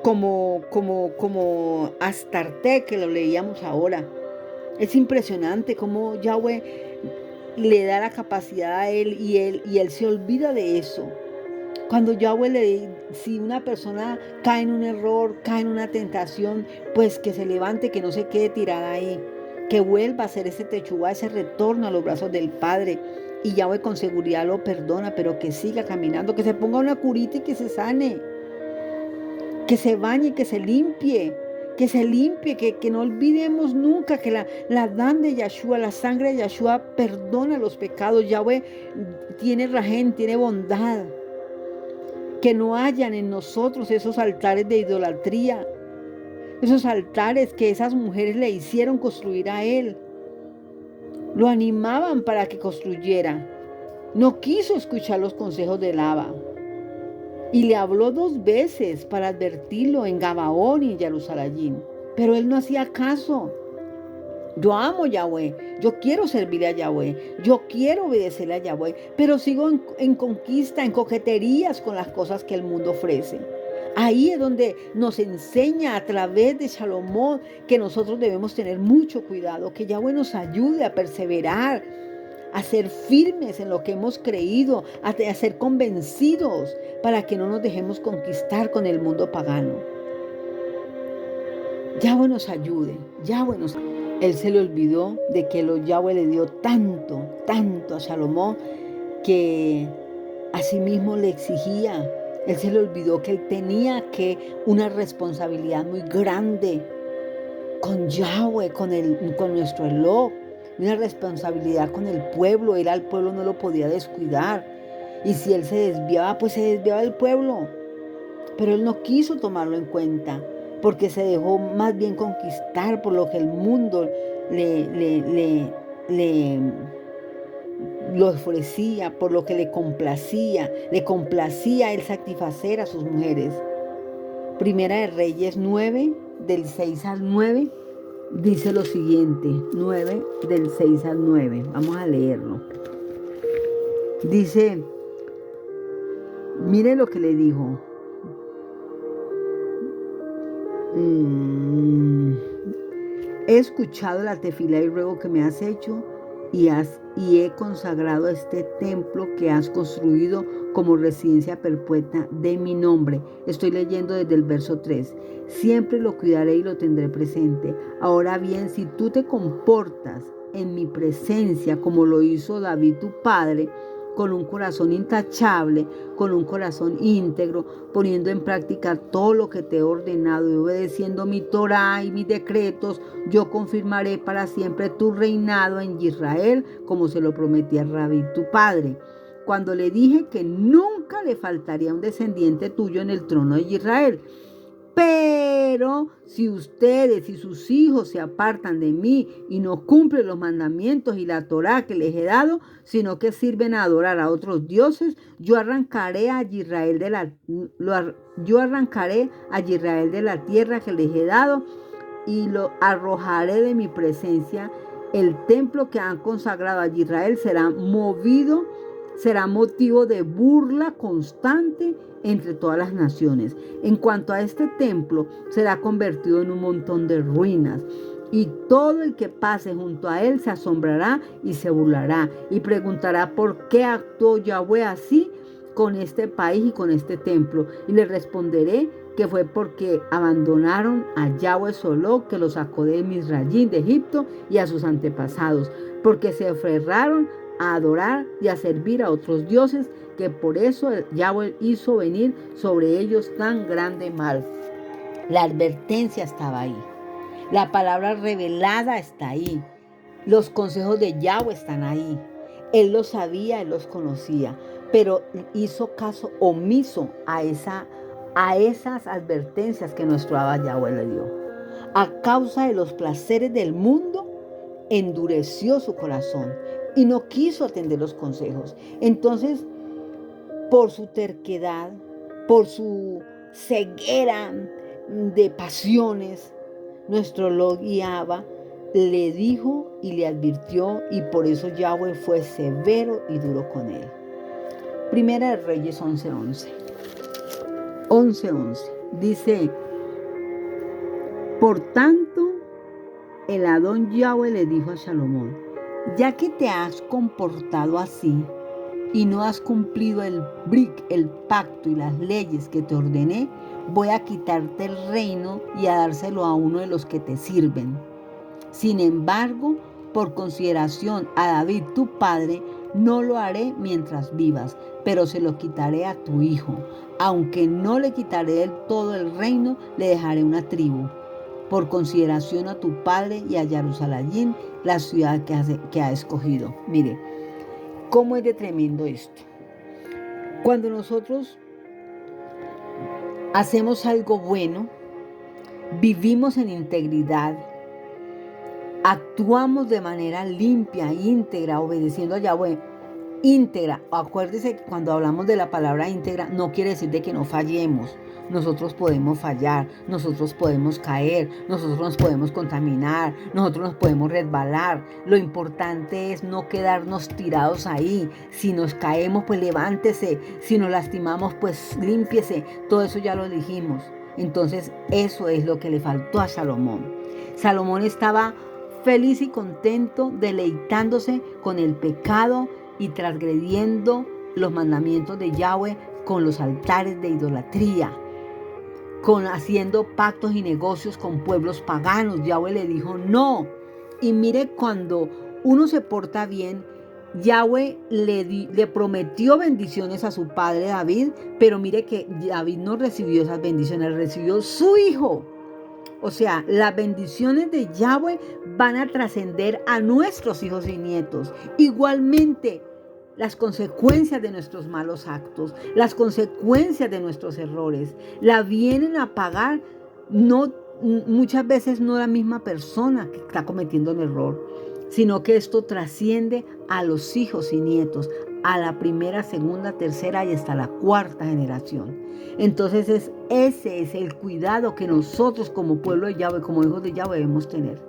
como Astarte, que lo leíamos ahora. Es impresionante cómo Yahweh le da la capacidad a él y él se olvida de eso. Cuando Yahweh si una persona cae en un error, cae en una tentación, pues que se levante, que no se quede tirada ahí, que vuelva a hacer ese techubá, ese retorno a los brazos del Padre. Y Yahweh con seguridad lo perdona, pero que siga caminando, que se ponga una curita y que se sane, que se bañe, que se limpie, que no olvidemos nunca que la dan de Yeshua, la sangre de Yeshua perdona los pecados. Yahweh tiene rajén, tiene bondad. Que no hayan en nosotros esos altares de idolatría, esos altares que esas mujeres le hicieron construir a él. Lo animaban para que construyera. No quiso escuchar los consejos de Laba. Y le habló 2 veces para advertirlo en Gabaón y en Jerusalén. Pero él no hacía caso. Yo amo a Yahweh, yo quiero servirle a Yahweh, yo quiero obedecerle a Yahweh, pero sigo en conquista, en coqueterías con las cosas que el mundo ofrece. Ahí es donde nos enseña a través de Salomón que nosotros debemos tener mucho cuidado, que Yahweh nos ayude a perseverar, a ser firmes en lo que hemos creído, a ser convencidos para que no nos dejemos conquistar con el mundo pagano. Yahweh nos ayude, Él se le olvidó de que Yahweh le dio tanto a Salomón que a sí mismo le exigía. Él se le olvidó que él tenía una responsabilidad muy grande con Yahweh, con nuestro Elohim, una responsabilidad con el pueblo. Él al pueblo no lo podía descuidar. Y si él se desviaba, pues se desviaba del pueblo. Pero él no quiso tomarlo en cuenta, porque se dejó más bien conquistar por lo que el mundo lo ofrecía, por lo que le complacía el satisfacer a sus mujeres. Primera de Reyes 9, del 6 al 9, dice lo siguiente, 9 del 6 al 9. Vamos a leerlo. Dice, mire lo que le dijo. He escuchado la tefilá y ruego que me has hecho y he consagrado este templo que has construido como residencia perpetua de mi nombre. Estoy leyendo desde el verso 3. Siempre lo cuidaré y lo tendré presente. Ahora bien, si tú te comportas en mi presencia como lo hizo David tu padre, con un corazón intachable, con un corazón íntegro, poniendo en práctica todo lo que te he ordenado y obedeciendo mi Torá y mis decretos, yo confirmaré para siempre tu reinado en Israel, como se lo prometí a David tu padre, cuando le dije que nunca le faltaría un descendiente tuyo en el trono de Israel. Pero si ustedes y sus hijos se apartan de mí y no cumplen los mandamientos y la Torá que les he dado, sino que sirven a adorar a otros dioses, yo arrancaré a Israel de la tierra que les he dado y lo arrojaré de mi presencia. El templo que han consagrado a Israel será motivo de burla constante entre todas las naciones. En cuanto a este templo, será convertido en un montón de ruinas. Y todo el que pase junto a él se asombrará y se burlará y preguntará por qué actuó Yahweh así con este país y con este templo. Y le responderé que fue porque abandonaron a Yahweh Soló, que lo sacó de Misrayim, de Egipto, y a sus antepasados, porque se aferraron a adorar y a servir a otros dioses, que por eso Yahweh hizo venir sobre ellos tan grande mal. La advertencia estaba ahí. La palabra revelada está ahí. Los consejos de Yahweh están ahí. Él los sabía, él los conocía, pero hizo caso omiso a esas advertencias que nuestro Abba Yahweh le dio. A causa de los placeres del mundo, endureció su corazón y no quiso atender los consejos. Entonces, por su terquedad, por su ceguera de pasiones, nuestro Lord y Abba le dijo y le advirtió, y por eso Yahweh fue severo y duro con él. Primera de Reyes 11:11. 11:11. Dice, por tanto, el Adón Yahweh le dijo a Salomón, ya que te has comportado así y no has cumplido el pacto y las leyes que te ordené, voy a quitarte el reino y a dárselo a uno de los que te sirven. Sin embargo, por consideración a David tu padre, no lo haré mientras vivas, pero se lo quitaré a tu hijo. Aunque no le quitaré del todo el reino, le dejaré una tribu, por consideración a tu padre y a Jerusalén, la ciudad que ha escogido. Mire, ¿cómo es de tremendo esto? Cuando nosotros hacemos algo bueno, vivimos en integridad, actuamos de manera limpia, íntegra, obedeciendo a Yahweh, íntegra. Acuérdese que cuando hablamos de la palabra íntegra, no quiere decir de que no fallemos. Nosotros podemos fallar, nosotros podemos caer, nosotros nos podemos contaminar, nosotros nos podemos resbalar. Lo importante es no quedarnos tirados ahí. Si nos caemos, pues levántese. Si nos lastimamos, pues límpiese. Todo eso ya lo dijimos. Entonces, eso es lo que le faltó a Salomón. Salomón estaba feliz y contento, deleitándose con el pecado y transgrediendo los mandamientos de Yahweh con los altares de idolatría, haciendo pactos y negocios con pueblos paganos. Yahweh le dijo no. Y mire, cuando uno se porta bien, Yahweh le prometió bendiciones a su padre David, pero mire que David no recibió esas bendiciones, recibió su hijo. O sea, las bendiciones de Yahweh van a trascender a nuestros hijos y nietos. Igualmente, las consecuencias de nuestros malos actos, las consecuencias de nuestros errores, la vienen a pagar muchas veces no la misma persona que está cometiendo el error, sino que esto trasciende a los hijos y nietos, a la primera, segunda, tercera y hasta la cuarta generación. Entonces ese es el cuidado que nosotros como pueblo de Yahweh, como hijos de Yahweh, debemos tener.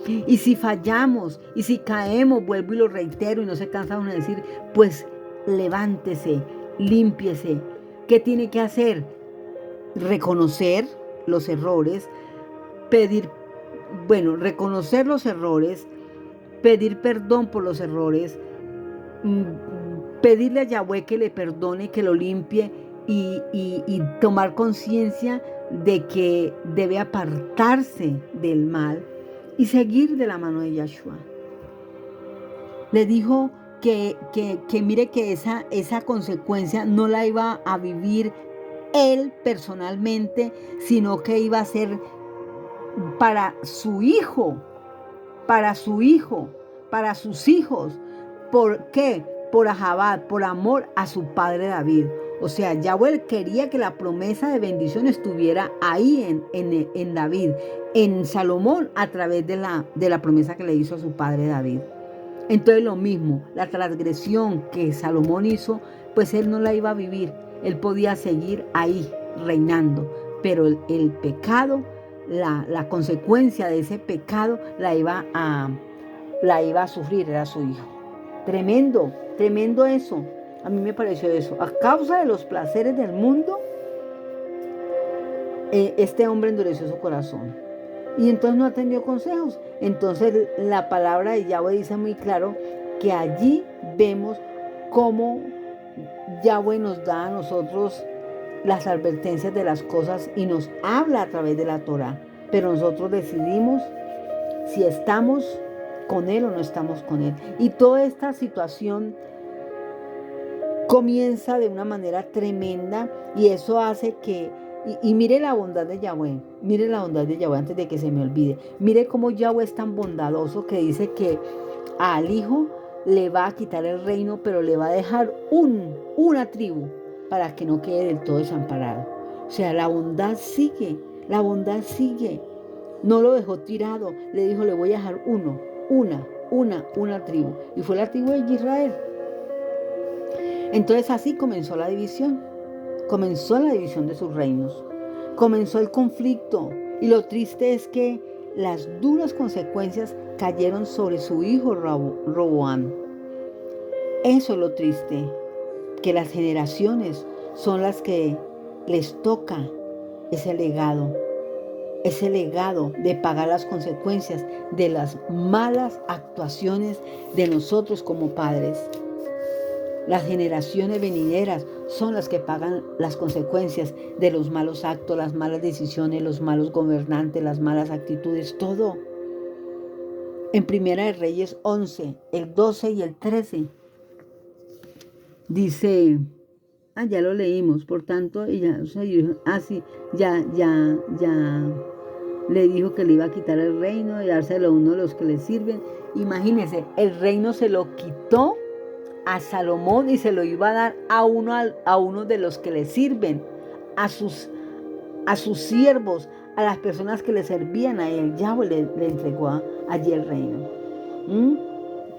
Y si fallamos, y si caemos, vuelvo y lo reitero y no se cansa uno de decir, pues levántese, límpiese. ¿Qué tiene que hacer? Reconocer los errores, reconocer los errores, pedir perdón por los errores, pedirle a Yahweh que le perdone, que lo limpie y tomar conciencia de que debe apartarse del mal y seguir de la mano de Yahshua. Le dijo que mire que esa consecuencia no la iba a vivir él personalmente, sino que iba a ser para su hijo, para sus hijos. ¿Por qué? Por Ahabad, por amor a su padre David. O sea, Yahweh quería que la promesa de bendición estuviera ahí en David, en Salomón, a través de la promesa que le hizo a su padre David. Entonces lo mismo, la transgresión que Salomón hizo, pues él no la iba a vivir. Él podía seguir ahí reinando, pero el pecado, la consecuencia de ese pecado la iba a sufrir, era su hijo. Tremendo eso. A mí me pareció eso. A causa de los placeres del mundo, este hombre endureció su corazón. Y entonces no atendió consejos. Entonces la palabra de Yahweh dice muy claro que allí vemos cómo Yahweh nos da a nosotros las advertencias de las cosas y nos habla a través de la Torah. Pero nosotros decidimos si estamos con Él o no estamos con Él. Y toda esta situación comienza de una manera tremenda y eso hace que, y mire la bondad de Yahweh, antes de que se me olvide. Mire cómo Yahweh es tan bondadoso que dice que al hijo le va a quitar el reino, pero le va a dejar una tribu para que no quede del todo desamparado. O sea, la bondad sigue. No lo dejó tirado, le dijo, le voy a dejar una tribu. Y fue la tribu de Israel. Entonces así comenzó la división de sus reinos, comenzó el conflicto y lo triste es que las duras consecuencias cayeron sobre su hijo Roboam. Eso es lo triste, que las generaciones son las que les toca ese legado de pagar las consecuencias de las malas actuaciones de nosotros como padres. Las generaciones venideras son las que pagan las consecuencias de los malos actos, las malas decisiones, los malos gobernantes, las malas actitudes, todo. En Primera de Reyes 11, el 12 y el 13, dice, ya lo leímos, por tanto, ella, ya le dijo que le iba a quitar el reino y dárselo a uno de los que le sirven. Imagínense, el reino se lo quitó a Salomón y se lo iba a dar a uno de los que le sirven, a sus siervos, a las personas que le servían a él. Yahweh le entregó allí el reino.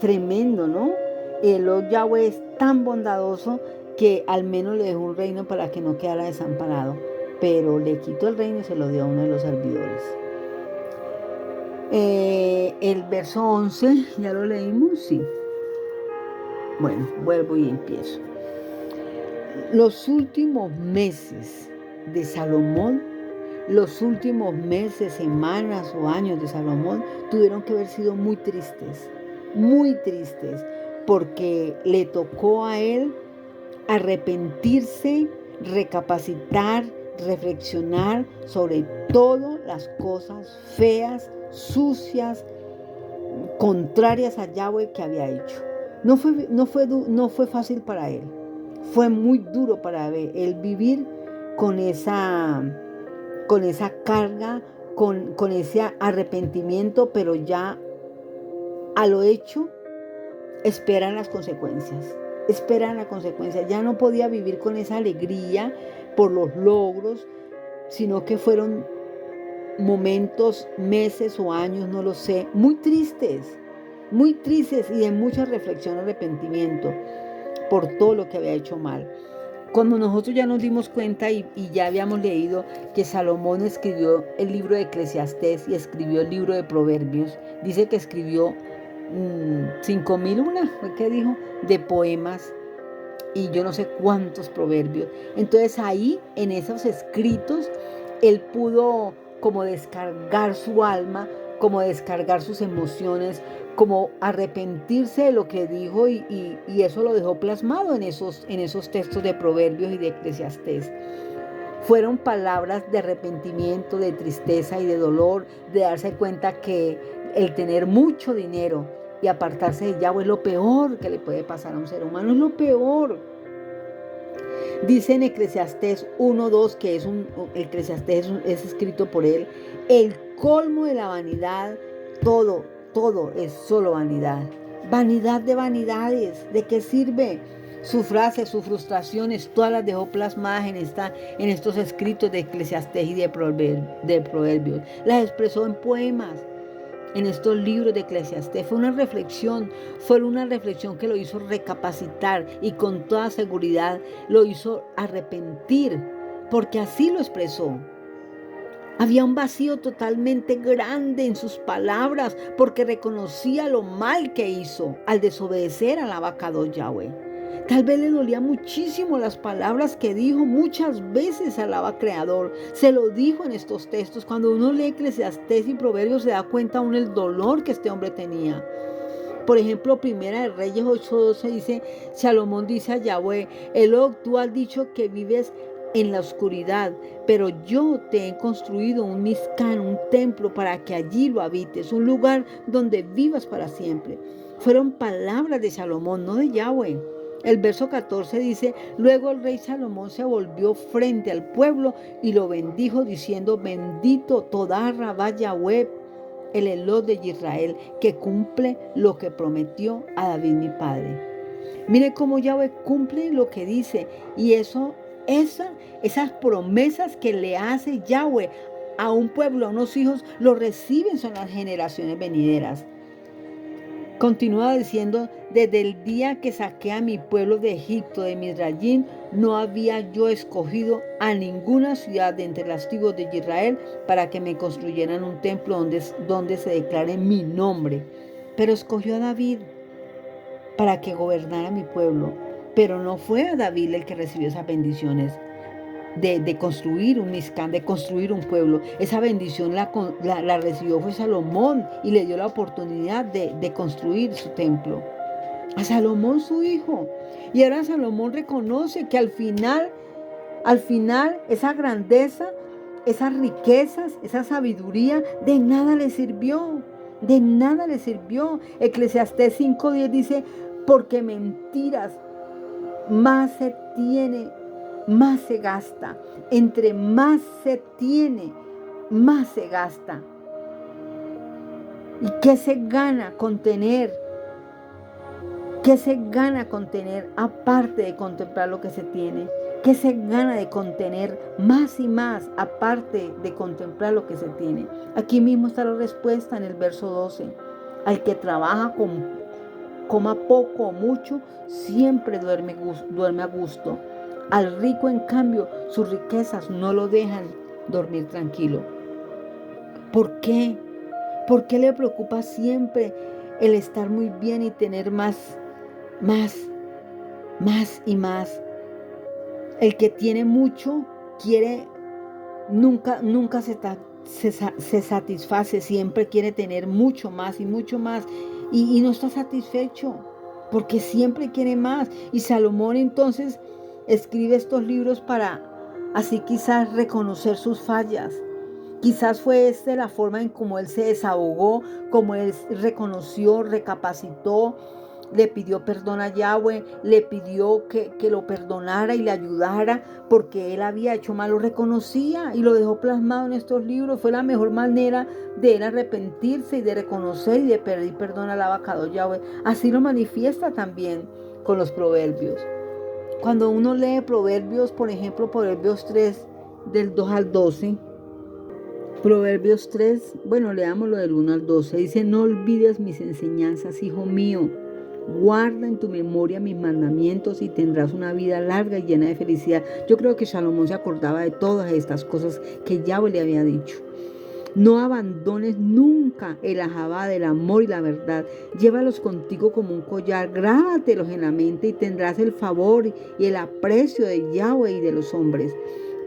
Tremendo, ¿no? Yahweh es tan bondadoso que al menos le dejó un reino para que no quedara desamparado, pero le quitó el reino y se lo dio a uno de los servidores. El verso 11, ¿ya lo leímos? Sí. Bueno, vuelvo y empiezo. Los últimos meses de Salomón, los últimos meses, semanas o años de Salomón tuvieron que haber sido muy tristes, porque le tocó a él arrepentirse, recapacitar, reflexionar sobre todas las cosas feas, sucias, contrarias a Yahweh que había hecho. No fue fácil para él. Fue muy duro para él vivir con esa carga, con ese arrepentimiento, pero ya a lo hecho esperan las consecuencias. Ya no podía vivir con esa alegría por los logros, sino que fueron momentos, meses o años, no lo sé, muy tristes y de mucha reflexión y arrepentimiento por todo lo que había hecho mal. Cuando nosotros ya nos dimos cuenta y ya habíamos leído que Salomón escribió el libro de Eclesiastés y escribió el libro de Proverbios, dice que escribió 5.001, ¿fue que dijo? De poemas y yo no sé cuántos proverbios. Entonces ahí, en esos escritos, él pudo como descargar su alma, como descargar sus emociones, como arrepentirse de lo que dijo y eso lo dejó plasmado en esos textos de Proverbios y de Eclesiastés. Fueron palabras de arrepentimiento, de tristeza y de dolor, de darse cuenta que el tener mucho dinero y apartarse de Yahweh es lo peor que le puede pasar a un ser humano, es lo peor. Dice en Eclesiastés 1:2, que Eclesiastés es escrito por él, el colmo de la vanidad, todo es solo vanidad. Vanidad de vanidades, ¿de qué sirve? Sus frases, sus frustraciones, todas las dejó plasmadas en estos escritos de Eclesiastés y de Proverbios. Las expresó en poemas, en estos libros de Eclesiastés. Fue una reflexión que lo hizo recapacitar y con toda seguridad lo hizo arrepentir, porque así lo expresó. Había un vacío totalmente grande en sus palabras porque reconocía lo mal que hizo al desobedecer al abacados Yahweh. Tal vez le dolía muchísimo las palabras que dijo, muchas veces al Abba Creador. Se lo dijo en estos textos. Cuando uno lee Eclesiastés y Proverbios se da cuenta aún el dolor que este hombre tenía. Por ejemplo, Primera de Reyes 8:12 dice, Salomón dice a Yahweh, Elok, tú has dicho que vives en la oscuridad, pero yo te he construido un Mizcán, un templo para que allí lo habites, un lugar donde vivas para siempre. Fueron palabras de Salomón, no de Yahweh. El verso 14 dice, luego el rey Salomón se volvió frente al pueblo y lo bendijo diciendo, bendito Todá Rabá Yahweh, el Elok de Israel, que cumple lo que prometió a David mi padre. Mire cómo Yahweh cumple lo que dice y esas promesas que le hace Yahweh a un pueblo, a unos hijos, lo reciben son las generaciones venideras. Continúa diciendo, desde el día que saqué a mi pueblo de Egipto, de Misrayim, no había yo escogido a ninguna ciudad de entre las tribus de Israel para que me construyeran un templo donde se declare mi nombre. Pero escogió a David para que gobernara mi pueblo. Pero no fue a David el que recibió esas bendiciones de construir un Mizcán, de construir un pueblo. Esa bendición la recibió fue Salomón y le dio la oportunidad de construir su templo. A Salomón su hijo. Y ahora Salomón reconoce que al final esa grandeza, esas riquezas, esa sabiduría, de nada le sirvió. De nada le sirvió. Eclesiastés 5:10 dice, porque mentiras más se tiene, más se gasta. Entre más se tiene, más se gasta. ¿Y qué se gana con tener? ¿Qué se gana con tener aparte de contemplar lo que se tiene? ¿Qué se gana de contener más y más aparte de contemplar lo que se tiene? Aquí mismo está la respuesta en el verso 12. Al que trabaja coma poco o mucho, siempre duerme a gusto. Al rico, en cambio, sus riquezas no lo dejan dormir tranquilo. ¿Por qué? ¿Por qué le preocupa siempre el estar muy bien y tener más y más? El que tiene mucho quiere, nunca se satisface, siempre quiere tener mucho más y mucho más y no está satisfecho porque siempre quiere más. Y Salomón entonces escribe estos libros para así quizás reconocer sus fallas. Quizás fue esta la forma en cómo él se desahogó, como él reconoció, recapacitó, le pidió perdón a Yahweh, le pidió que lo perdonara y le ayudara porque él había hecho mal, lo reconocía y lo dejó plasmado en estos libros. Fue la mejor manera de él arrepentirse y de reconocer y de pedir perdón al abacados Yahweh. Así lo manifiesta también con los proverbios. Cuando uno lee proverbios, por ejemplo, Proverbios 3, del 2 al 12, Proverbios 3, bueno, leámoslo del 1 al 12. Dice, no olvides mis enseñanzas, hijo mío. Guarda en tu memoria mis mandamientos y tendrás una vida larga y llena de felicidad. Yo creo que Salomón se acordaba de todas estas cosas que Yahweh le había dicho. No abandones nunca el ajabá del amor y la verdad. Llévalos contigo como un collar, grábatelos en la mente y tendrás el favor y el aprecio de Yahweh y de los hombres.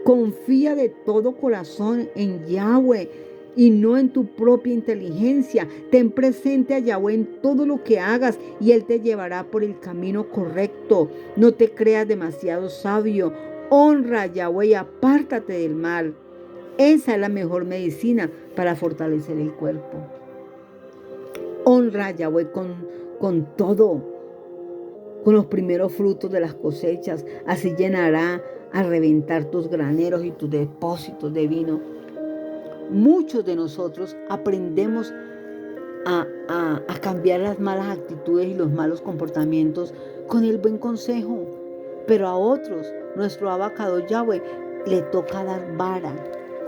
Confía de todo corazón en Yahweh y no en tu propia inteligencia. Ten presente a Yahweh en todo lo que hagas y Él te llevará por el camino correcto. No te creas demasiado sabio. Honra a Yahweh y apártate del mal. Esa es la mejor medicina para fortalecer el cuerpo. Honra a Yahweh con todo, con los primeros frutos de las cosechas. Así llenará a reventar tus graneros y tus depósitos de vino. Muchos de nosotros aprendemos a cambiar las malas actitudes y los malos comportamientos con el buen consejo. Pero a otros, nuestro abacado Yahweh, le toca dar vara.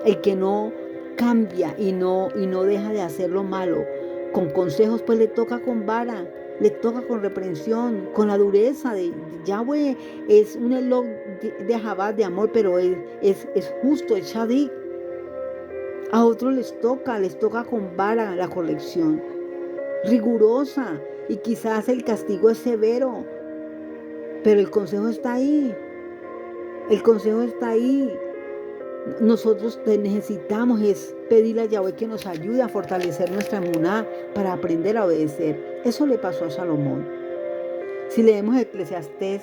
El que no cambia y no deja de hacer lo malo con consejos, pues le toca con vara, le toca con reprensión, con la dureza de Yahweh. Es un elog de Jabá, de amor, pero es justo, es Shadik. A otros les toca con vara la corrección, rigurosa, y quizás el castigo es severo, pero el consejo está ahí. El consejo está ahí. Nosotros necesitamos es pedirle a Yahweh que nos ayude a fortalecer nuestra emuná para aprender a obedecer. Eso le pasó a Salomón. Si leemos Eclesiastés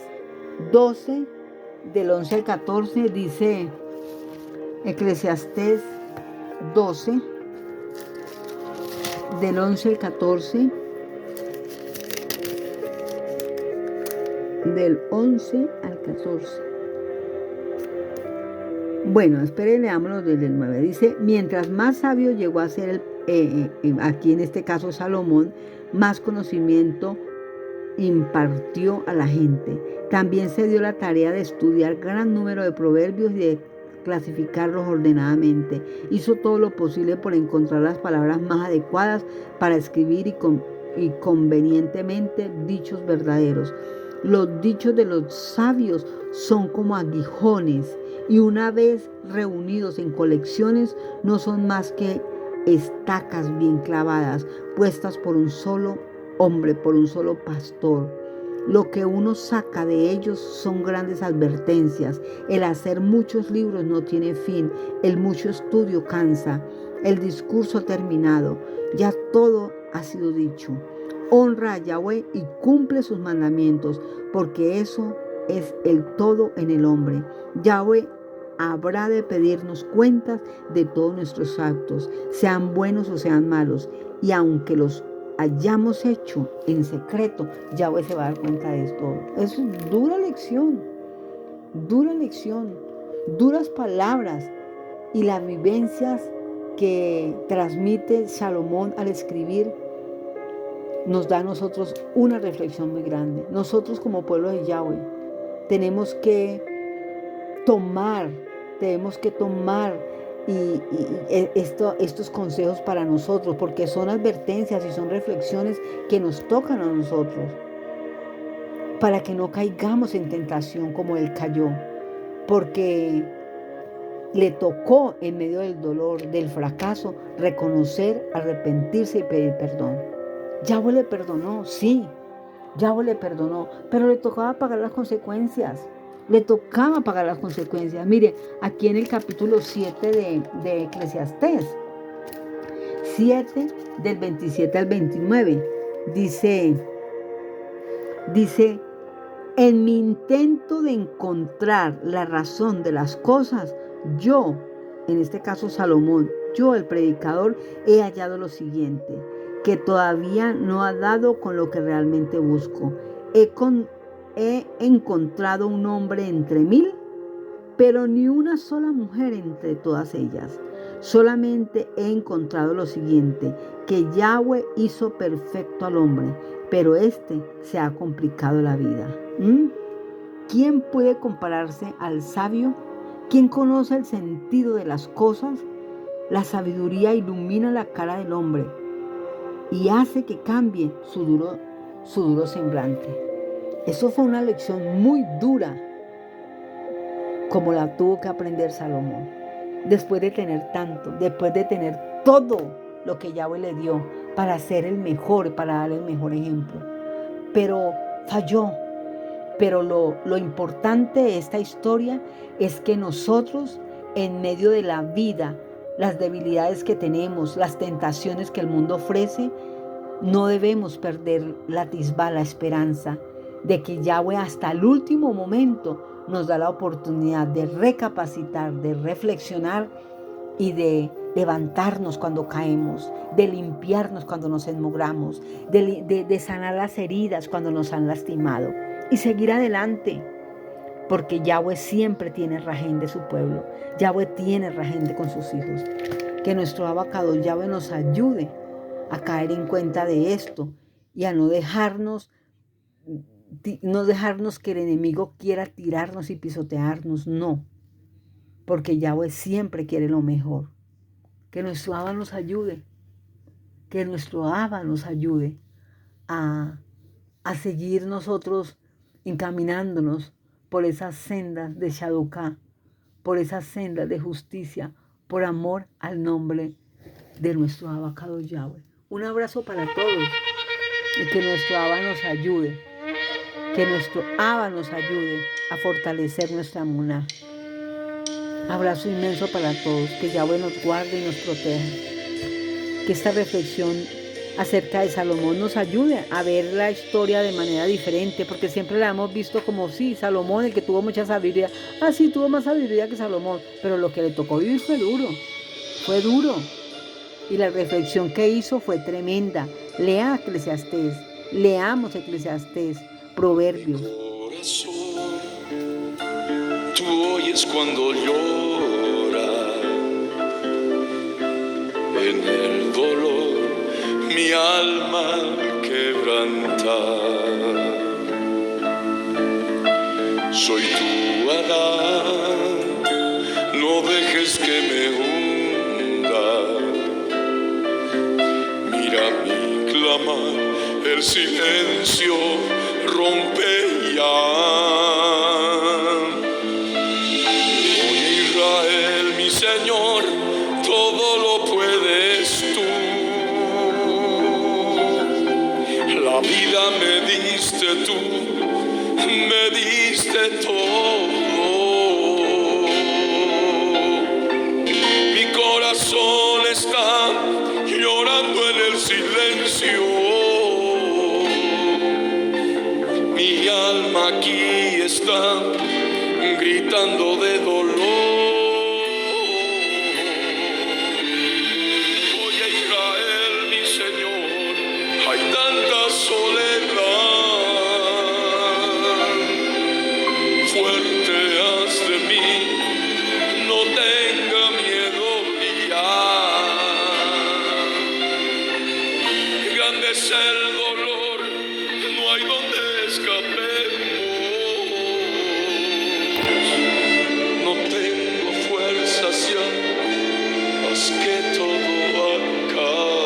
12, del 11 al 14, dice Eclesiastés 12, del 11 al 14, del 11 al 14. Bueno, esperen, leámoslo desde el 9. Dice, mientras más sabio llegó a ser aquí en este caso Salomón, más conocimiento impartió a la gente. También se dio la tarea de estudiar gran número de proverbios y de clasificarlos ordenadamente. Hizo todo lo posible por encontrar las palabras más adecuadas para escribir y convenientemente dichos verdaderos. Los dichos de los sabios son como aguijones y una vez reunidos en colecciones no son más que estacas bien clavadas, puestas por un solo hombre, por un solo pastor. Lo que uno saca de ellos son grandes advertencias. El hacer muchos libros no tiene fin. El mucho estudio cansa. El discurso terminado. Ya todo ha sido dicho. Honra a Yahweh y cumple sus mandamientos, porque eso es el todo en el hombre. Yahweh habrá de pedirnos cuentas de todos nuestros actos, sean buenos o sean malos. Y aunque los hayamos hecho en secreto, Yahweh se va a dar cuenta de esto. Es dura lección, duras palabras y las vivencias que transmite Salomón al escribir nos da a nosotros una reflexión muy grande. Nosotros como pueblo de Yahweh tenemos que tomar estos consejos para nosotros, porque son advertencias y son reflexiones que nos tocan a nosotros, para que no caigamos en tentación como él cayó, porque le tocó en medio del dolor, del fracaso, reconocer, arrepentirse y pedir perdón. Yahweh le perdonó, sí, Yahweh le perdonó, pero le tocaba pagar las consecuencias. Le tocaba pagar las consecuencias. Mire, aquí en el capítulo 7 de Eclesiastés, 7 del 27 al 29, dice, en mi intento de encontrar la razón de las cosas, yo, en este caso Salomón, yo el predicador, he hallado lo siguiente, que todavía no ha dado con lo que realmente busco. He encontrado un hombre entre 1000, pero ni una sola mujer entre todas ellas. Solamente he encontrado lo siguiente, que Yahweh hizo perfecto al hombre, pero éste se ha complicado la vida. ¿Quién puede compararse al sabio? ¿Quién conoce el sentido de las cosas? La sabiduría ilumina la cara del hombre y hace que cambie su duro semblante. Eso fue una lección muy dura, como la tuvo que aprender Salomón. Después de tener tanto, después de tener todo lo que Yahweh le dio para ser el mejor, para dar el mejor ejemplo. Pero falló. Pero lo importante de esta historia es que nosotros, en medio de la vida, las debilidades que tenemos, las tentaciones que el mundo ofrece, no debemos perder la atisba, la esperanza de que Yahweh hasta el último momento nos da la oportunidad de recapacitar, de reflexionar y de levantarnos cuando caemos, de limpiarnos cuando nos enmugramos, de sanar las heridas cuando nos han lastimado y seguir adelante, porque Yahweh siempre tiene rajén de su pueblo, Yahweh tiene rajén con sus hijos. Que nuestro Abacados Yahweh nos ayude a caer en cuenta de esto y a no dejarnos que el enemigo quiera tirarnos y pisotearnos, no, porque Yahweh siempre quiere lo mejor. Que nuestro Abba nos ayude, que nuestro Abba nos ayude a seguir nosotros encaminándonos por esas sendas de Shaduká, por esas sendas de justicia, por amor al nombre de nuestro Abacados Yahweh. Un abrazo para todos y que nuestro Abba nos ayude, que nuestro Abba nos ayude a fortalecer nuestra emuná. Abrazo inmenso para todos, que Yahweh nos guarde y nos proteja. Que esta reflexión acerca de Salomón nos ayude a ver la historia de manera diferente, porque siempre la hemos visto como, sí, Salomón, el que tuvo mucha sabiduría. Ah, sí, tuvo más sabiduría que Salomón, pero lo que le tocó vivir fue duro. Y la reflexión que hizo fue tremenda. Lea Eclesiastés, leamos Eclesiastés, Proverbios. Tú oyes cuando llora en el dolor mi alma quebranta. Soy tu Adán, no dejes que me hunda. Mira mi clamor, el silencio rompe ya. Señor, todo lo puedes tú. La vida me diste tú, me diste todo. Mi corazón está llorando en el silencio. Mi alma aquí está gritando de dolor. Es el dolor, no hay donde escapemos. No tengo fuerzas ya, haz que todo acabe.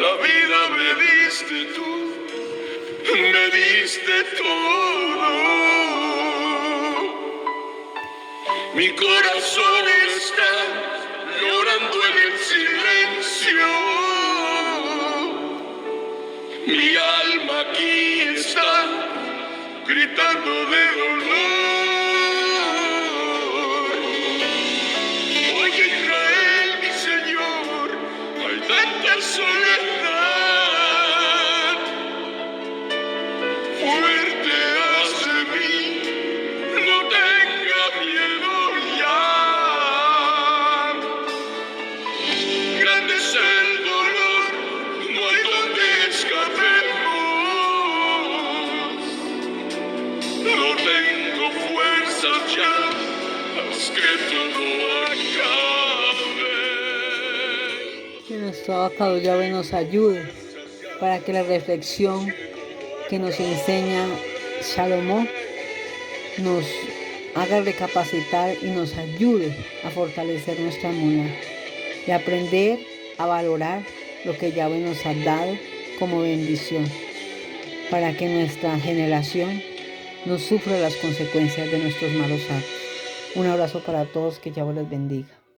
La vida me diste tú, me diste todo. Mi corazón está llorando en el silencio. Mi alma aquí está gritando de dolor. Oye Israel, mi Señor, hay tanta soledad. Fuerte hace mí, no tenga miedo ya. Grande es el dolor, no hay donde escapemos. No tengo fuerzas ya, haz que todo acabe. Que nuestro abogado Yahweh nos ayude para que la reflexión que nos enseña Salomón nos haga recapacitar y nos ayude a fortalecer nuestra mula y aprender a valorar lo que Yahweh nos ha dado como bendición para que nuestra generación no sufra las consecuencias de nuestros malos actos. Un abrazo para todos, que Yahweh les bendiga.